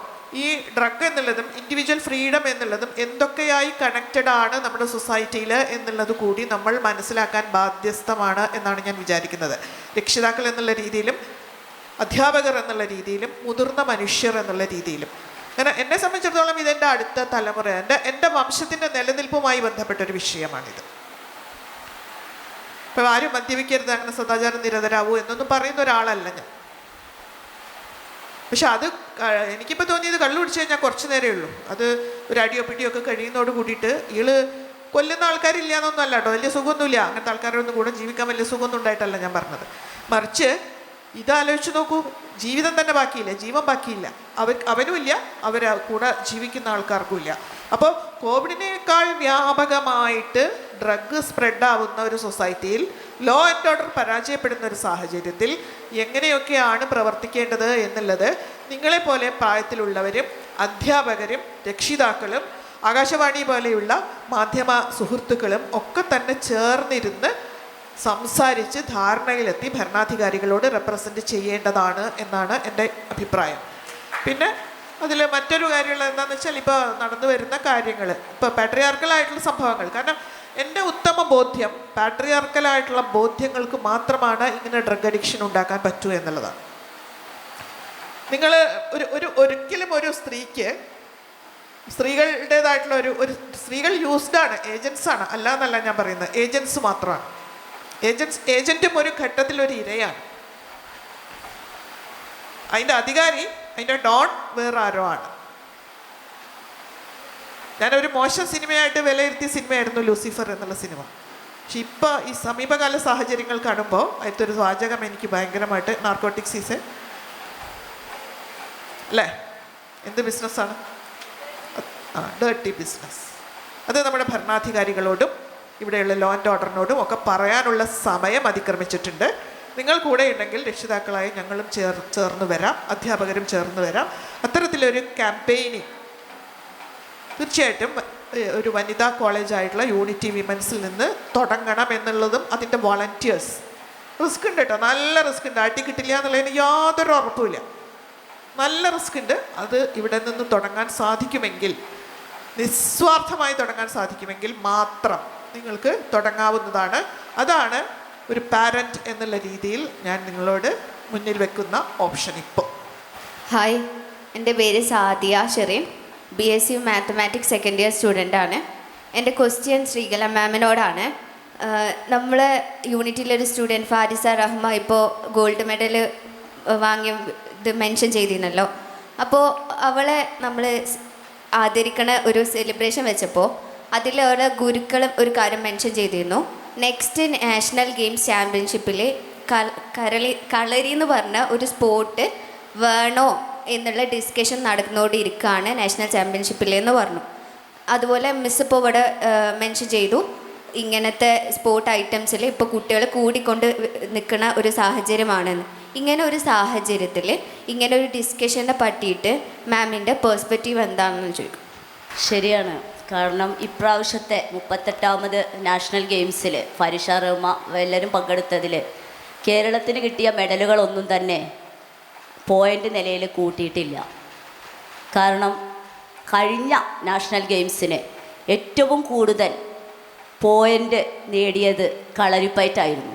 ഈ ഡ്രഗ് എന്നുള്ളതും ഇൻഡിവിജ്വൽ ഫ്രീഡം എന്നുള്ളതും എന്തൊക്കെയായി കണക്റ്റഡ് ആണ് നമ്മുടെ സൊസൈറ്റിയിൽ എന്നുള്ളത് കൂടി നമ്മൾ മനസ്സിലാക്കാൻ ബാധ്യസ്ഥമാണ് എന്നാണ് ഞാൻ വിചാരിക്കുന്നത്. രക്ഷിതാക്കൾ എന്നുള്ള രീതിയിലും അധ്യാപകർ എന്നുള്ള രീതിയിലും മുതിർന്ന മനുഷ്യർ എന്നുള്ള രീതിയിലും. കാരണം എന്നെ സംബന്ധിച്ചിടത്തോളം ഇതെൻ്റെ അടുത്ത തലമുറ, എൻ്റെ വംശത്തിൻ്റെ നിലനിൽപ്പുമായി ബന്ധപ്പെട്ടൊരു വിഷയമാണിത്. ഇപ്പോൾ ആരും മദ്യപിക്കരുത്, അങ്ങനെ സദാചാരം നിരതരാവൂ എന്നൊന്നും പറയുന്ന ഒരാളല്ല ഞാൻ. പക്ഷെ അത് എനിക്കിപ്പോൾ തോന്നിയത്, കള്ളു കുടിച്ച് കഴിഞ്ഞാൽ കുറച്ച് നേരമേ ഉള്ളൂ, അത് ഒരു അടിയോ പിടിയോ ഒക്കെ കഴിയുന്നതോട് കൂടിയിട്ട് കൊല്ലുന്ന ആൾക്കാരില്ല എന്നൊന്നും അല്ല കേട്ടോ, വലിയ സുഖമൊന്നുമില്ല, അങ്ങനത്തെ ആൾക്കാരൊന്നും കൂടെ ജീവിക്കാൻ വലിയ സുഖമൊന്നും ഉണ്ടായിട്ടല്ല ഞാൻ പറഞ്ഞത്. മറിച്ച് ഇതാലോചിച്ച് നോക്കൂ, ജീവിതം തന്നെ ബാക്കിയില്ല, ജീവൻ ബാക്കിയില്ല, അവനും ഇല്ല, അവർ കൂടെ ജീവിക്കുന്ന ആൾക്കാർക്കും ഇല്ല. അപ്പോൾ കോവിഡിനേക്കാൾ വ്യാപകമായിട്ട് ഡ്രഗ് സ്പ്രെഡാവുന്ന ഒരു സൊസൈറ്റിയിൽ ലോ ആൻഡ് ഓർഡർ പരാജയപ്പെടുന്ന ഒരു സാഹചര്യത്തിൽ എങ്ങനെയൊക്കെയാണ് പ്രവർത്തിക്കേണ്ടത് എന്നുള്ളത് നിങ്ങളെപ്പോലെ പ്രായത്തിലുള്ളവരും അധ്യാപകരും രക്ഷിതാക്കളും ആകാശവാണി പോലെയുള്ള മാധ്യമ സുഹൃത്തുക്കളും ഒക്കെ തന്നെ ചേർന്നിരുന്ന് സംസാരിച്ച് ധാരണയിലെത്തി ഭരണാധികാരികളോട് റെപ്രസെൻറ്റ് ചെയ്യേണ്ടതാണ് എന്നാണ് എൻ്റെ അഭിപ്രായം. പിന്നെ അതിൽ മറ്റൊരു കാര്യമുള്ളത് എന്താണെന്ന് വെച്ചാൽ, ഇപ്പോൾ നടന്നു വരുന്ന കാര്യങ്ങൾ, ഇപ്പോൾ പാട്രിയാർക്കലായിട്ടുള്ള സംഭവങ്ങൾ, കാരണം എൻ്റെ ഉത്തമ ബോധ്യം പാട്രിയാർക്കലായിട്ടുള്ള ബോധ്യങ്ങൾക്ക് മാത്രമാണ് ഇങ്ങനെ ഡ്രഗ് അഡിക്ഷൻ ഉണ്ടാക്കാൻ പറ്റൂ എന്നുള്ളതാണ്. നിങ്ങൾ ഒരിക്കലും ഒരു സ്ത്രീക്ക്, സ്ത്രീകളുടേതായിട്ടുള്ള ഒരു സ്ത്രീകൾ യൂസ്ഡാണ്, ഏജൻസാണ്, അല്ല എന്നല്ല ഞാൻ പറയുന്നത്, ഏജൻസ് മാത്രമാണ്. ഏജൻറ്റും ഒരു ഘട്ടത്തിൽ ഒരു ഇരയാണ്. അതിൻ്റെ അധികാരി, അതിൻ്റെ ഡോൺ വേറെ ആരോ ആണ്. ഞാനൊരു മോശം സിനിമയായിട്ട് വിലയിരുത്തിയ സിനിമയായിരുന്നു ലൂസിഫർ എന്നുള്ള സിനിമ. പക്ഷെ ഇപ്പോൾ ഈ സമീപകാല സാഹചര്യങ്ങൾ കാണുമ്പോൾ അതിലത്തെ ഒരു വാചകം എനിക്ക് ഭയങ്കരമായിട്ട്, നാർക്കോട്ടിക്സ് ഈസ് അല്ലേ, എന്ത് ബിസിനസ്സാണ്? Dirty business. അത് നമ്മുടെ ഭരണാധികാരികളോടും ഇവിടെയുള്ള ലോ ആൻഡ് ഓർഡറിനോടും ഒക്കെ പറയാനുള്ള സമയം അതിക്രമിച്ചിട്ടുണ്ട്. നിങ്ങൾ കൂടെ ഉണ്ടെങ്കിൽ രക്ഷിതാക്കളായി ഞങ്ങളും ചേർന്ന് വരാം, അധ്യാപകരും ചേർന്ന് വരാം. അത്തരത്തിലൊരു ക്യാമ്പയിനിങ് തീർച്ചയായിട്ടും ഒരു വനിതാ കോളേജായിട്ടുള്ള യൂണിറ്റി വിമൻസിൽ നിന്ന് തുടങ്ങണം എന്നുള്ളതും അതിൻ്റെ വോളണ്ടിയേഴ്സ്. റിസ്ക് ഉണ്ട് കേട്ടോ, നല്ല റിസ്ക് ഉണ്ട്. അടി കിട്ടില്ല എന്നുള്ളതിന് യാതൊരു ഉറപ്പുമില്ല. നല്ല റിസ്ക് ഉണ്ട്. അത് ഇവിടെ നിന്ന് തുടങ്ങാൻ സാധിക്കുമെങ്കിൽ, നിസ്വാർത്ഥമായി തുടങ്ങാൻ സാധിക്കുമെങ്കിൽ മാത്രം നിങ്ങൾക്ക് തുടങ്ങാവുന്നതാണ്. അതാണ് ഒരു പാരൻറ്റ് എന്നുള്ള രീതിയിൽ ഞാൻ നിങ്ങളോട് മുന്നിൽ വെക്കുന്ന ഓപ്ഷൻ ഇപ്പോൾ. ഹായ്, എൻ്റെ പേര് Sadiya Shereen, BSc mathematics second year സ്റ്റുഡൻ്റാണ്. എൻ്റെ ക്വസ്റ്റ്യൻ ശ്രീകല മാമിനോടാണ്. നമ്മൾ യൂണിറ്റിലൊരു സ്റ്റുഡൻറ്റ് ഫാരിസ റഹ്മ ഇപ്പോൾ ഗോൾഡ് മെഡൽ വാങ്ങിയ ഇത് മെൻഷൻ ചെയ്തിരുന്നല്ലോ. അപ്പോൾ അവളെ നമ്മൾ ആദരിക്കണ ഒരു സെലിബ്രേഷൻ വെച്ചപ്പോൾ അതിൽ അവരുടെ ഗുരുക്കളും ഒരു കാര്യം മെൻഷൻ ചെയ്തിരുന്നു. നെക്സ്റ്റ് നാഷണൽ ഗെയിംസ് ചാമ്പ്യൻഷിപ്പിൽ കളരി എന്ന് പറഞ്ഞ ഒരു സ്പോർട്ട് വേണോ എന്നുള്ള ഡിസ്കഷൻ നടന്നുകൊണ്ടിരിക്കുകയാണ് നാഷണൽ ചാമ്പ്യൻഷിപ്പിൽ എന്ന് പറഞ്ഞു. അതുപോലെ മിസ് ഇപ്പോൾ ഇവിടെ മെൻഷൻ ചെയ്തു, ഇങ്ങനത്തെ സ്പോർട്ട് ഐറ്റംസിൽ ഇപ്പോൾ കുട്ടികൾ കൂടിക്കൊണ്ട് നിൽക്കുന്ന ഒരു സാഹചര്യമാണെന്ന്. ഇങ്ങനെ ഒരു സാഹചര്യത്തിൽ ഇങ്ങനെ ഒരു ഡിസ്കഷനെ പറ്റിയിട്ട് മാമിൻ്റെ പേഴ്സ്പെക്റ്റീവ് എന്താണെന്ന് ചോദിക്കും. ശരിയാണ്. കാരണം ഇപ്രാവശ്യത്തെ 38ാമത് നാഷണൽ ഗെയിംസിൽ ഫാരിഷ റഹ്മ എല്ലാവരും പങ്കെടുത്തതിൽ കേരളത്തിന് കിട്ടിയ മെഡലുകളൊന്നും തന്നെ പോയിൻ്റ് നിലയിൽ കൂട്ടിയിട്ടില്ല. കാരണം കഴിഞ്ഞ നാഷണൽ ഗെയിംസിന് ഏറ്റവും കൂടുതൽ പോയിൻ്റ് നേടിയത് കളരിപ്പയറ്റായിരുന്നു.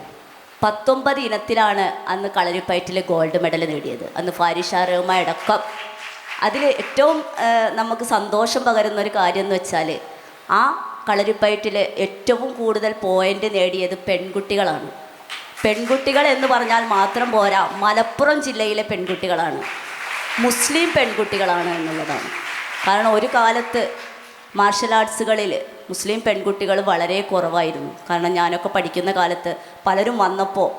19 ഇനത്തിലാണ് അന്ന് കളരിപ്പയറ്റിൽ ഗോൾഡ് മെഡൽ നേടിയത്. അന്ന് ഫാരിഷ റഹ്മ അടക്കം. അതിൽ ഏറ്റവും നമുക്ക് സന്തോഷം പകരുന്നൊരു കാര്യം എന്ന് വെച്ചാൽ ആ കളരിപ്പയറ്റിൽ ഏറ്റവും കൂടുതൽ പോയിൻ്റ് നേടിയത് പെൺകുട്ടികളാണ്. പെൺകുട്ടികൾ എന്ന് പറഞ്ഞാൽ മാത്രം പോരാ, മലപ്പുറം ജില്ലയിലെ പെൺകുട്ടികളാണ്, മുസ്ലിം പെൺകുട്ടികളാണ് എന്നുള്ളതാണ്. കാരണം ഒരു കാലത്ത് മാർഷൽ ആർട്സുകളിൽ മുസ്ലിം പെൺകുട്ടികൾ വളരെ കുറവായിരുന്നു. കാരണം ഞാനൊക്കെ പഠിക്കുന്ന കാലത്ത് പലരും വന്നപ്പോൾ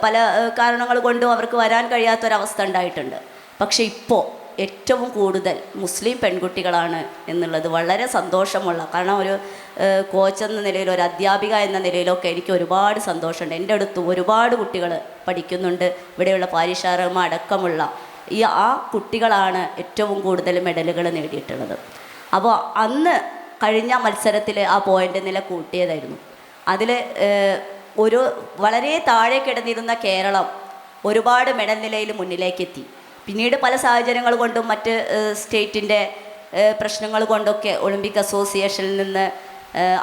പല കാരണങ്ങൾ കൊണ്ടും അവർക്ക് വരാൻ കഴിയാത്തൊരവസ്ഥ ഉണ്ടായിട്ടുണ്ട്. പക്ഷേ ഇപ്പോൾ ഏറ്റവും കൂടുതൽ മുസ്ലിം പെൺകുട്ടികളാണ് എന്നുള്ളത് വളരെ സന്തോഷമുള്ള. കാരണം ഒരു കോച്ച് എന്ന നിലയിൽ, ഒരു അധ്യാപിക എന്ന നിലയിലൊക്കെ എനിക്ക് ഒരുപാട് സന്തോഷമുണ്ട്. എൻ്റെ അടുത്തും ഒരുപാട് കുട്ടികൾ പഠിക്കുന്നുണ്ട്. ഇവിടെയുള്ള ഫാരിഷ റഹ്മ അടക്കമുള്ള ആ കുട്ടികളാണ് ഏറ്റവും കൂടുതൽ മെഡലുകൾ നേടിയിട്ടുള്ളത്. അപ്പോൾ അന്ന് കഴിഞ്ഞ മത്സരത്തിൽ ആ പോയിൻ്റ് നില കൂട്ടിയതായിരുന്നു. അതിൽ ഒരു വളരെ താഴെ കിടന്നിരുന്ന കേരളം ഒരുപാട് മെഡൽ നിലയിൽ മുന്നിലേക്കെത്തി. പിന്നീട് പല സാഹചര്യങ്ങൾ കൊണ്ടും മറ്റ് സ്റ്റേറ്റിൻ്റെ പ്രശ്നങ്ങൾ കൊണ്ടൊക്കെ ഒളിമ്പിക് അസോസിയേഷനിൽ നിന്ന്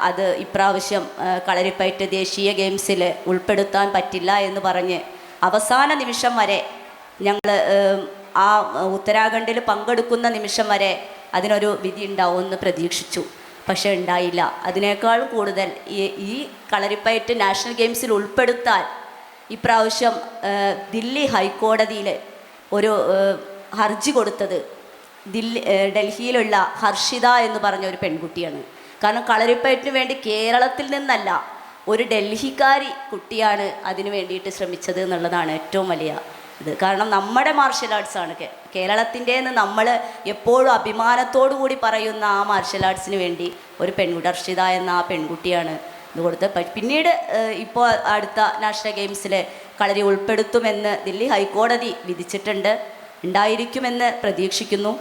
അത് ഇപ്രാവശ്യം കളരിപ്പയറ്റ് ദേശീയ ഗെയിംസിൽ ഉൾപ്പെടുത്താൻ പറ്റില്ല എന്ന് പറഞ്ഞ് അവസാന നിമിഷം വരെ ഞങ്ങൾ ആ ഉത്തരാഖണ്ഡിൽ പങ്കെടുക്കുന്ന നിമിഷം വരെ അതിനൊരു വിധി ഉണ്ടാവുമെന്ന് പ്രതീക്ഷിച്ചു. പക്ഷേ ഉണ്ടായില്ല. അതിനേക്കാൾ കൂടുതൽ ഈ കളരിപ്പയറ്റ് നാഷണൽ ഗെയിംസിൽ ഉൾപ്പെടുത്താൻ ഇപ്രാവശ്യം ദില്ലി ഹൈക്കോടതിയിൽ ഒരു ഹർജി കൊടുത്തത് ഡൽഹിയിലുള്ള ഹർഷിത എന്ന് പറഞ്ഞ ഒരു പെൺകുട്ടിയാണ്. കാരണം കളരിപ്പയറ്റിന് വേണ്ടി കേരളത്തിൽ നിന്നല്ല, ഒരു ഡൽഹിക്കാരി കുട്ടിയാണ് അതിന് വേണ്ടിയിട്ട് ശ്രമിച്ചത് എന്നുള്ളതാണ് ഏറ്റവും വലിയ ഇത്. കാരണം നമ്മുടെ മാർഷൽ ആർട്സാണ് കേരളത്തിൻ്റെന്ന് നമ്മൾ എപ്പോഴും അഭിമാനത്തോടു കൂടി പറയുന്ന ആ മാർഷൽ ആർട്സിന് വേണ്ടി ഒരു പെൺകുട്ടി, ഹർഷിത എന്ന ആ പെൺകുട്ടിയാണ് ഇത് കൊടുത്ത്. പിന്നീട് ഇപ്പോൾ അടുത്ത നാഷണൽ ഗെയിംസിൽ കളരി ഉൾപ്പെടുത്തുമെന്ന് ദില്ലി ഹൈക്കോടതി വിധിച്ചിട്ടുണ്ട്. ഉണ്ടായിരിക്കുമെന്ന് പ്രതീക്ഷിക്കുന്നു.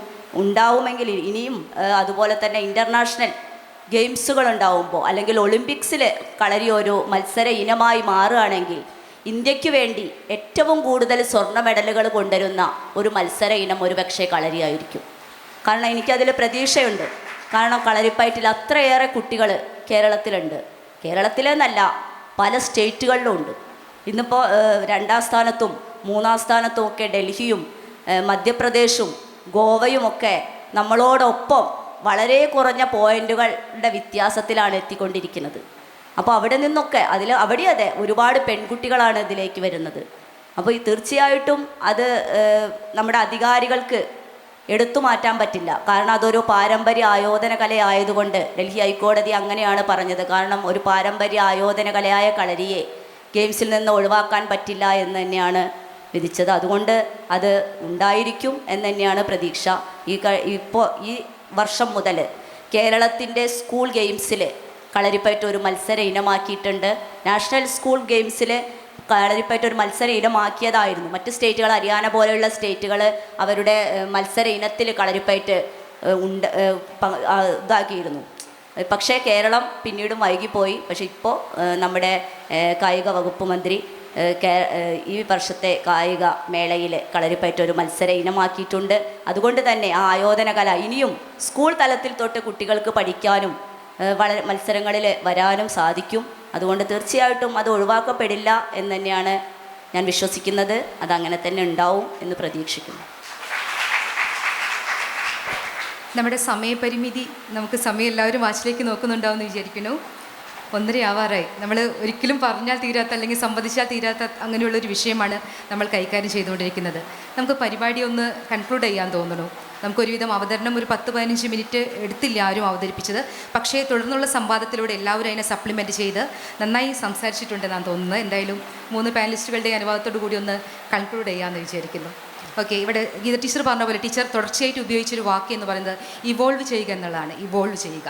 ഉണ്ടാവുമെങ്കിൽ ഇനിയും അതുപോലെ തന്നെ ഇൻ്റർനാഷണൽ ഗെയിംസുകൾ ഉണ്ടാവുമ്പോൾ അല്ലെങ്കിൽ ഒളിമ്പിക്സിൽ കളരി ഒരു മത്സര ഇനമായി മാറുകയാണെങ്കിൽ ഇന്ത്യക്ക് വേണ്ടി ഏറ്റവും കൂടുതൽ സ്വർണ്ണ മെഡലുകൾ കൊണ്ടുവരുന്ന ഒരു മത്സര ഇനം ഒരു പക്ഷേ കളരിയായിരിക്കും. കാരണം എനിക്കതിൽ പ്രതീക്ഷയുണ്ട്. കാരണം കളരിപ്പയറ്റിൽ അത്രയേറെ കുട്ടികൾ കേരളത്തിലുണ്ട്. കേരളത്തിലെന്നല്ല, പല സ്റ്റേറ്റുകളിലും ഉണ്ട്. ഇന്നിപ്പോൾ 2ാം സ്ഥാനത്തും 3ാം സ്ഥാനത്തും ഒക്കെ ഡൽഹിയും മധ്യപ്രദേശും ഗോവയുമൊക്കെ നമ്മളോടൊപ്പം വളരെ കുറഞ്ഞ പോയിൻ്റുകളുടെ വ്യത്യാസത്തിലാണ് എത്തിക്കൊണ്ടിരിക്കുന്നത്. അപ്പോൾ അവിടെ നിന്നൊക്കെ അവിടെ അതെ ഒരുപാട് പെൺകുട്ടികളാണ് ഇതിലേക്ക് വരുന്നത്. അപ്പോൾ തീർച്ചയായിട്ടും അത് നമ്മുടെ അധികാരികൾക്ക് എടുത്തു മാറ്റാൻ പറ്റില്ല. കാരണം അതൊരു പാരമ്പര്യ ആയോധന കലയായതുകൊണ്ട് ഡൽഹി ഹൈക്കോടതി അങ്ങനെയാണ് പറഞ്ഞത്. കാരണം ഒരു പാരമ്പര്യ ആയോധന കലയായ കളരിയെ ഗെയിംസിൽ നിന്ന് ഒഴിവാക്കാൻ പറ്റില്ല എന്ന് തന്നെയാണ് വിധിച്ചത്. അതുകൊണ്ട് അത് ഉണ്ടായിരിക്കും എന്ന് തന്നെയാണ് പ്രതീക്ഷ. ഇപ്പോൾ ഈ വർഷം മുതൽ കേരളത്തിൻ്റെ സ്കൂൾ ഗെയിംസിൽ കളരിപ്പയറ്റ് ഒരു മത്സര ഇനമാക്കിയിട്ടുണ്ട്. നാഷണൽ സ്കൂൾ ഗെയിംസിൽ കളരിപ്പയറ്റ് ഒരു മത്സര ഇനമാക്കിയതായിരുന്നു. മറ്റ് സ്റ്റേറ്റുകൾ, ഹരിയാന പോലെയുള്ള സ്റ്റേറ്റുകൾ അവരുടെ മത്സര ഇനത്തിൽ കളരിപ്പയറ്റ് ഇതാക്കിയിരുന്നു. പക്ഷേ കേരളം പിന്നീടും വൈകിപ്പോയി. പക്ഷേ ഇപ്പോൾ നമ്മുടെ കായിക വകുപ്പ് മന്ത്രി ഈ വർഷത്തെ കായിക മേളയിൽ കളരിപ്പയറ്റ് ഒരു മത്സര ഇനമാക്കിയിട്ടുണ്ട്. അതുകൊണ്ട് തന്നെ ആ ആയോധന കല ഇനിയും സ്കൂൾ തലത്തിൽ തൊട്ട് കുട്ടികൾക്ക് പഠിക്കാനും മത്സരങ്ങളിൽ വരാനും സാധിക്കും. അതുകൊണ്ട് തീർച്ചയായിട്ടും അത് ഒഴിവാക്കപ്പെടില്ല എന്ന് തന്നെയാണ് ഞാൻ വിശ്വസിക്കുന്നത്. അതങ്ങനെ തന്നെ ഉണ്ടാവും എന്ന് പ്രതീക്ഷിക്കുന്നു. നമ്മുടെ സമയപരിമിതി, നമുക്ക് സമയം എല്ലാവരും വാച്ചിലേക്ക് നോക്കുന്നുണ്ടാവുമെന്ന് വിചാരിക്കുന്നു. 1:30 ആവാറായി. നമ്മൾ ഒരിക്കലും പറഞ്ഞാൽ തീരാത്ത അല്ലെങ്കിൽ സംവദിച്ചാൽ തീരാത്ത അങ്ങനെയുള്ളൊരു വിഷയമാണ് നമ്മൾ കൈകാര്യം ചെയ്തുകൊണ്ടിരിക്കുന്നത്. നമുക്ക് പരിപാടി ഒന്ന് കൺക്ലൂഡ് ചെയ്യാൻ തോന്നുന്നു. നമുക്കൊരുവിധം അവതരണം ഒരു 10-15 മിനിറ്റ് എടുത്തില്ല ആരും അവതരിപ്പിച്ചത്. പക്ഷേ തുടർന്നുള്ള സംവാദത്തിലൂടെ എല്ലാവരും അതിനെ സപ്ലിമെൻറ്റ് ചെയ്ത് നന്നായി സംസാരിച്ചിട്ടുണ്ടെന്നാണ് തോന്നുന്നത്. എന്തായാലും 3 പാനലിസ്റ്റുകളുടെ അനുഭവത്തോടു കൂടി ഒന്ന് കൺക്ലൂഡ് ചെയ്യാമെന്ന് വിചാരിക്കുന്നു. ഓക്കെ, ഇവിടെ ഗീത ടീച്ചർ പറഞ്ഞ പോലെ ടീച്ചർ തുടർച്ചയായിട്ട് ഉപയോഗിച്ചൊരു വാക്ക് എന്ന് പറയുന്നത് ഇവോൾവ് ചെയ്യുക എന്നുള്ളതാണ്. ഇവോൾവ് ചെയ്യുക,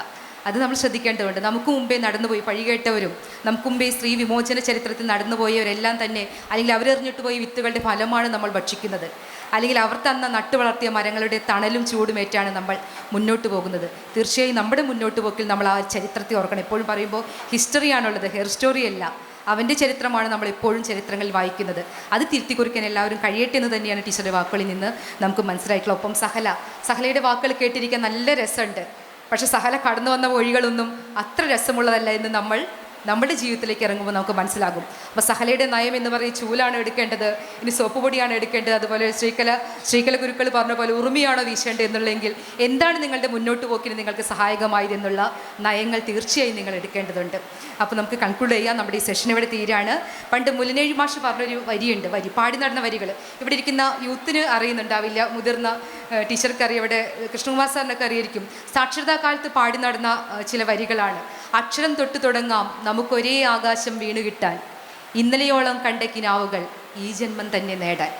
അത് നമ്മൾ ശ്രദ്ധിക്കേണ്ടതുണ്ട്. നമുക്ക് മുമ്പേ നടന്നുപോയി പഴികേട്ടവരും നമുക്ക് മുമ്പേ സ്ത്രീ വിമോചന ചരിത്രത്തിൽ നടന്നുപോയവരെല്ലാം തന്നെ അല്ലെങ്കിൽ അവരെറിഞ്ഞിട്ട് പോയി വിത്തുകളുടെ ഫലമാണ് നമ്മൾ ഭക്ഷിക്കുന്നത്. അല്ലെങ്കിൽ അവർ തന്ന നട്ടു വളർത്തിയ മരങ്ങളുടെ തണലും ചൂടുമേറ്റാണ് നമ്മൾ മുന്നോട്ട് പോകുന്നത്. തീർച്ചയായും നമ്മുടെ മുന്നോട്ട് പോക്കിൽ നമ്മൾ ആ ചരിത്രത്തെ ഓർക്കണം. എപ്പോഴും പറയുമ്പോൾ ഹിസ്റ്ററിയാണുള്ളത്, ഹെയർ സ്റ്റോറി അല്ല. അവൻ്റെ ചരിത്രമാണ് നമ്മൾ എപ്പോഴും ചരിത്രങ്ങളിൽ വായിക്കുന്നത്. അത് തിരുത്തി കുറിക്കാൻ എല്ലാവരും കഴിയട്ടെ എന്ന് തന്നെയാണ് ടീച്ചറുടെ വാക്കുകളിൽ നിന്ന് നമുക്ക് മനസ്സിലായിട്ടുള്ള. ഒപ്പം സഹലയുടെ വാക്കുകൾ കേട്ടിരിക്കാൻ നല്ല രസമുണ്ട്. പക്ഷെ സഹല കടന്നു വന്ന വഴികളൊന്നും അത്ര രസമുള്ളതല്ല എന്ന് നമ്മുടെ ജീവിതത്തിലേക്ക് ഇറങ്ങുമ്പോൾ നമുക്ക് മനസ്സിലാകും. അപ്പോൾ സഹലയുടെ നയം എന്ന് പറയും ചൂലാണ് എടുക്കേണ്ടത്, ഇനി സോപ്പ് പൊടിയാണ് എടുക്കേണ്ടത്, അതുപോലെ ശ്രീകല ഗുരുക്കൾ പറഞ്ഞ പോലെ ഉറുമിയാണോ വീശേണ്ടത് എന്നുള്ളതെങ്കിൽ എന്താണ് നിങ്ങളുടെ മുന്നോട്ട് പോക്കിന് നിങ്ങൾക്ക് സഹായകമായതെന്നുള്ള നയങ്ങൾ തീർച്ചയായും നിങ്ങൾ എടുക്കേണ്ടതുണ്ട്. അപ്പോൾ നമുക്ക് കൺക്ലൂഡ് ചെയ്യാം. നമ്മുടെ ഈ സെഷൻ ഇവിടെ തീരാണ്. പണ്ട് മുല്ലനേഴി മാഷ് പറഞ്ഞൊരു വരിയുണ്ട്, പാടി നടന്ന വരികൾ ഇവിടെ ഇരിക്കുന്ന യൂത്തിന് അറിയുന്നുണ്ടാവില്ല, മുതിർന്ന ടീച്ചർക്ക് അറിയാം, ഇവിടെ കൃഷ്ണകുമാർ സാറിനൊക്കെ അറിയായിരിക്കും. സാക്ഷരതാ കാലത്ത് പാടി നടന്ന ചില വരികളാണ്. അക്ഷരം തൊട്ട് തുടങ്ങാം നമുക്കൊരേ ആകാശം വീണു കിട്ടാൻ, ഇന്നലെയോളം കണ്ട കിനാവുകൾ ഈ ജന്മം തന്നെ നേടാൻ.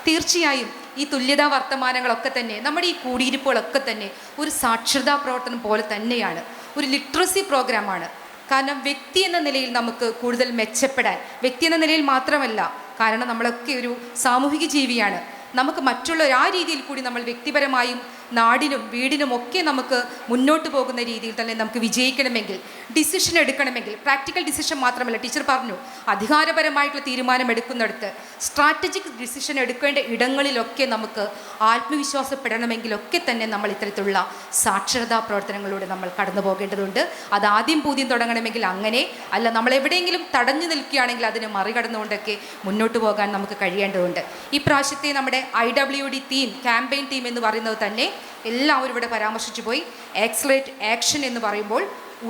തീർച്ചയായും ഈ തുല്യതാ വർത്തമാനങ്ങളൊക്കെ തന്നെ നമ്മുടെ ഈ കൂടിയിരിപ്പുകളൊക്കെ തന്നെ ഒരു സാക്ഷരതാ പ്രവർത്തനം പോലെ തന്നെയാണ്, ഒരു ലിറ്ററസി പ്രോഗ്രാമാണ്. കാരണം വ്യക്തി എന്ന നിലയിൽ നമുക്ക് കൂടുതൽ മെച്ചപ്പെടാൻ, വ്യക്തി എന്ന നിലയിൽ മാത്രമല്ല, കാരണം നമ്മളൊക്കെ ഒരു സാമൂഹിക ജീവിയാണ്. നമുക്ക് മറ്റുള്ളവർ ആ രീതിയിൽ കൂടി നമ്മൾ വ്യക്തിപരമായും നാടിനും വീടിനും ഒക്കെ നമുക്ക് മുന്നോട്ട് പോകുന്ന രീതിയിൽ തന്നെ നമുക്ക് വിജയിക്കണമെങ്കിൽ, ഡിസിഷൻ എടുക്കണമെങ്കിൽ, പ്രാക്ടിക്കൽ ഡിസിഷൻ മാത്രമല്ല, ടീച്ചർ പറഞ്ഞു അധികാരപരമായിട്ടുള്ള തീരുമാനം എടുക്കുന്നിടത്ത് സ്ട്രാറ്റജിക് ഡിസിഷൻ എടുക്കേണ്ട ഇടങ്ങളിലൊക്കെ നമുക്ക് ആത്മവിശ്വാസപ്പെടണമെങ്കിലൊക്കെ തന്നെ നമ്മൾ ഇത്തരത്തിലുള്ള സാക്ഷരതാ പ്രവർത്തനങ്ങളിലൂടെ നമ്മൾ കടന്നു പോകേണ്ടതുണ്ട്. അത് ആദ്യം പൂദ്യം തുടങ്ങണമെങ്കിൽ അങ്ങനെ അല്ല, നമ്മൾ എവിടെയെങ്കിലും തടഞ്ഞു നിൽക്കുകയാണെങ്കിൽ അതിനെ മറികടന്നുകൊണ്ടൊക്കെ മുന്നോട്ട് പോകാൻ നമുക്ക് കഴിയേണ്ടതുണ്ട്. ഈ പ്രാവശ്യത്തെ നമ്മുടെ IWD തീം, ക്യാമ്പയിൻ ടീം എന്ന് പറയുന്നത് തന്നെ എല്ലാവരും ഇവിടെ പരാമർശിച്ചു പോയി. ആക്സലറേറ്റ് ആക്ഷൻ എന്ന് പറയുമ്പോൾ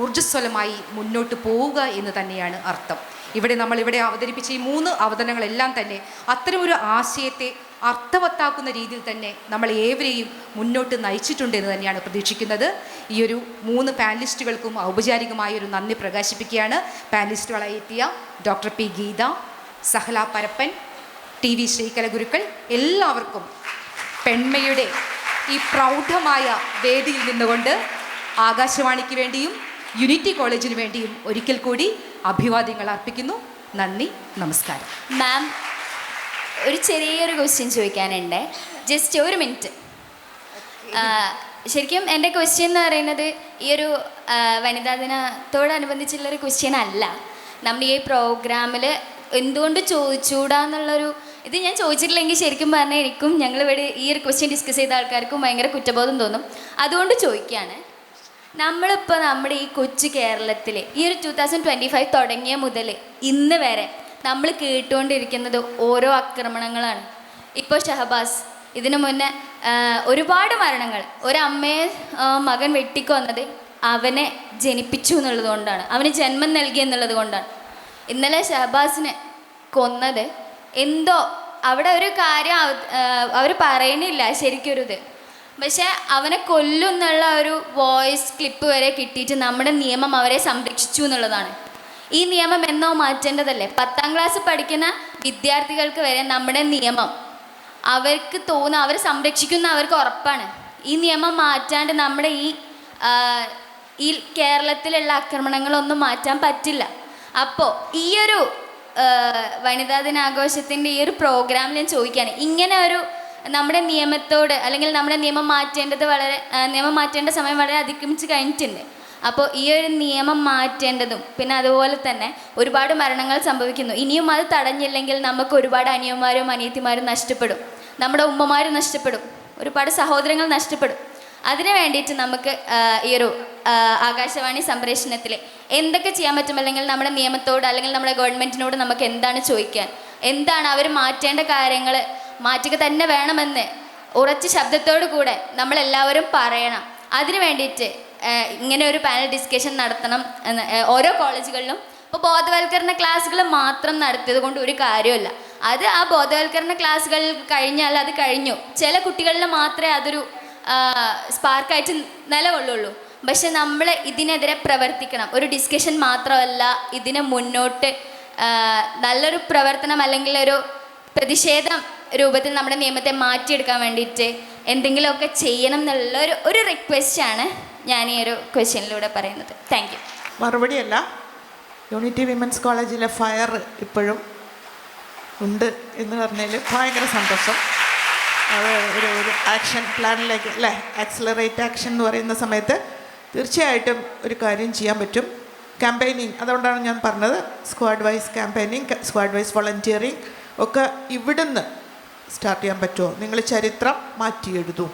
ഊർജ്ജസ്വലമായി മുന്നോട്ട് പോവുക എന്ന് തന്നെയാണ് അർത്ഥം. നമ്മളിവിടെ അവതരിപ്പിച്ച ഈ 3 അവതരണങ്ങളെല്ലാം തന്നെ അത്തരമൊരു ആശയത്തെ അർത്ഥവത്താക്കുന്ന രീതിയിൽ തന്നെ നമ്മൾ ഏവരെയും മുന്നോട്ട് നയിച്ചിട്ടുണ്ട് എന്ന് തന്നെയാണ് പ്രതീക്ഷിക്കുന്നത്. ഈ ഒരു 3 പാനലിസ്റ്റുകൾക്കും ഔപചാരികമായൊരു നന്ദി പ്രകാശിപ്പിക്കുകയാണ്. പാനലിസ്റ്റുകളായി എത്തിയ doctor P. Geetha, Sahala Parappan, TV Sreekala Gurukkal, എല്ലാവർക്കും പെൺമയുടെ ഈ പ്രൗഢമായ വേദിയിൽ നിന്നുകൊണ്ട് ആകാശവാണിക്ക് വേണ്ടിയും യൂണിറ്റി കോളേജിന് വേണ്ടിയും ഒരിക്കൽ കൂടി അഭിവാദ്യങ്ങൾ അർപ്പിക്കുന്നു. നന്ദി, നമസ്കാരം. മാം, ഒരു ചെറിയൊരു ക്വസ്റ്റ്യൻ ചോദിക്കാനുണ്ട്. Just 1 minute. ശരിക്കും എൻ്റെ ക്വസ്റ്റ്യൻ എന്ന് പറയുന്നത് ഈ ഒരു വനിതാ ദിനത്തോടനുബന്ധിച്ചുള്ളൊരു ക്വസ്റ്റ്യൻ അല്ല. നമ്മൾ ഈ പ്രോഗ്രാമിൽ എന്തുകൊണ്ട് ചോദിച്ചൂടാന്നുള്ളൊരു ഇത് ഞാൻ ചോദിച്ചിട്ടില്ലെങ്കിൽ ശരിക്കും പറഞ്ഞാൽ എനിക്കും ഞങ്ങളിവിടെ ഈ ഒരു ക്വസ്റ്റ്യൻ ഡിസ്കസ് ചെയ്ത ആൾക്കാർക്കും ഭയങ്കര കുറ്റബോധം തോന്നും. അതുകൊണ്ട് ചോദിക്കുകയാണ്. നമ്മളിപ്പോൾ നമ്മുടെ ഈ കൊച്ചു കേരളത്തിൽ ഈ ഒരു 2025 തുടങ്ങിയ മുതൽ ഇന്ന് വരെ നമ്മൾ കേട്ടുകൊണ്ടിരിക്കുന്നത് ഓരോ ആക്രമണങ്ങളാണ്. ഇപ്പോൾ ഷഹബാസ്, ഇതിനു മുന്നേ ഒരുപാട് മരണങ്ങൾ. ഒരമ്മയെ മകൻ വെട്ടിക്കൊന്നത് അവനെ ജനിപ്പിച്ചു എന്നുള്ളത് കൊണ്ടാണ്, അവന് ജന്മം നൽകി എന്നുള്ളത് കൊണ്ടാണ്. ഇന്നലെ ഷഹബാസിനെ കൊന്നത് എന്തോ അവിടെ ഒരു കാര്യം അവർ പറയുന്നില്ല ശരിക്കൊരു ഇത്. പക്ഷെ അവനെ കൊല്ലുന്നുള്ള ഒരു വോയിസ് ക്ലിപ്പ് വരെ കിട്ടിയിട്ട് നമ്മുടെ നിയമം അവരെ സംരക്ഷിച്ചു എന്നുള്ളതാണ്. ഈ നിയമം എന്നോ മാറ്റേണ്ടതല്ലേ? 10ാം ക്ലാസ് പഠിക്കുന്ന വിദ്യാർത്ഥികൾക്ക് വരെ നമ്മുടെ നിയമം അവർക്ക് അവരെ സംരക്ഷിക്കുന്ന അവർക്ക് ഉറപ്പാണ്. ഈ നിയമം മാറ്റാണ്ട് നമ്മുടെ ഈ കേരളത്തിലുള്ള ആക്രമണങ്ങളൊന്നും മാറ്റാൻ പറ്റില്ല. അപ്പോൾ ഈയൊരു വനിതാ ദിനാഘോഷത്തിൻ്റെ ഈ ഒരു പ്രോഗ്രാമിൽ ഞാൻ ചോദിക്കുകയാണ്, ഇങ്ങനെ ഒരു നമ്മുടെ നിയമത്തോട് അല്ലെങ്കിൽ നമ്മുടെ നിയമം മാറ്റേണ്ട സമയം വളരെ അതിക്രമിച്ച് കഴിഞ്ഞിട്ടുണ്ട്. അപ്പോൾ ഈ ഒരു നിയമം മാറ്റേണ്ടതും പിന്നെ അതുപോലെ തന്നെ ഒരുപാട് മരണങ്ങൾ സംഭവിക്കുന്നു. ഇനിയും അത് തടഞ്ഞില്ലെങ്കിൽ നമുക്ക് ഒരുപാട് അനിയന്മാരും അനിയത്തിമാരും നഷ്ടപ്പെടും, നമ്മുടെ ഉമ്മമാർ നഷ്ടപ്പെടും, ഒരുപാട് സഹോദരങ്ങൾ നഷ്ടപ്പെടും. അതിനു വേണ്ടിയിട്ട് നമുക്ക് ഈ ഒരു ആകാശവാണി സംപ്രേഷണത്തിൽ എന്തൊക്കെ ചെയ്യാൻ പറ്റും, അല്ലെങ്കിൽ നമ്മുടെ നിയമത്തോട് അല്ലെങ്കിൽ നമ്മുടെ ഗവൺമെൻറ്റിനോട് നമുക്ക് എന്താണ് ചോദിക്കാൻ, എന്താണ് അവർ മാറ്റേണ്ട കാര്യങ്ങൾ മാറ്റുക തന്നെ വേണമെന്ന് ഉറച്ച ശബ്ദത്തോടു കൂടെ നമ്മളെല്ലാവരും പറയണം. അതിനു വേണ്ടിയിട്ട് ഇങ്ങനെ ഒരു പാനൽ ഡിസ്കഷൻ നടത്തണം എന്ന് ഓരോ കോളേജുകളിലും. ഇപ്പോൾ ബോധവൽക്കരണ ക്ലാസ്സുകൾ മാത്രം നടത്തിയത് കൊണ്ട് ഒരു കാര്യമില്ല. അത് ആ ബോധവൽക്കരണ ക്ലാസ്സുകൾ കഴിഞ്ഞാൽ അത് കഴിഞ്ഞു. ചില കുട്ടികളിൽ മാത്രമേ അതൊരു സ്പാർക്കായിട്ട് നിലകൊള്ളുള്ളൂ. പക്ഷെ നമ്മൾ ഇതിനെതിരെ പ്രവർത്തിക്കണം. ഒരു ഡിസ്കഷൻ മാത്രമല്ല, ഇതിനെ മുന്നോട്ട് നല്ലൊരു പ്രവർത്തനം അല്ലെങ്കിൽ ഒരു പ്രതിഷേധം രൂപത്തിൽ നമ്മുടെ നിയമത്തെ മാറ്റിയെടുക്കാൻ വേണ്ടിയിട്ട് എന്തെങ്കിലുമൊക്കെ ചെയ്യണം എന്നുള്ള ഒരു റിക്വസ്റ്റാണ് ഞാൻ ഈ ഒരു ക്വസ്റ്റ്യനിലൂടെ പറയുന്നത്. Thank you. മറുപടിയല്ല, യൂണിറ്റി വിമൻസ് കോളേജിലെ ഫയർ ഇപ്പോഴും ഉണ്ട് എന്ന് പറഞ്ഞതിൽ ഭയങ്കര സന്തോഷം. അത് ഒരു ആക്ഷൻ പ്ലാനിലേക്ക് അല്ലേ, ആക്സിലറേറ്റ് ആക്ഷൻ എന്ന് പറയുന്ന സമയത്ത് തീർച്ചയായിട്ടും ഒരു കാര്യം ചെയ്യാൻ പറ്റും. ക്യാമ്പയിനിങ്, അതുകൊണ്ടാണ് ഞാൻ പറഞ്ഞത് squad wise campaigning, squad wise volunteering ഒക്കെ ഇവിടുന്ന് സ്റ്റാർട്ട് ചെയ്യാൻ പറ്റുമോ? നിങ്ങൾ ചരിത്രം മാറ്റി എഴുതും.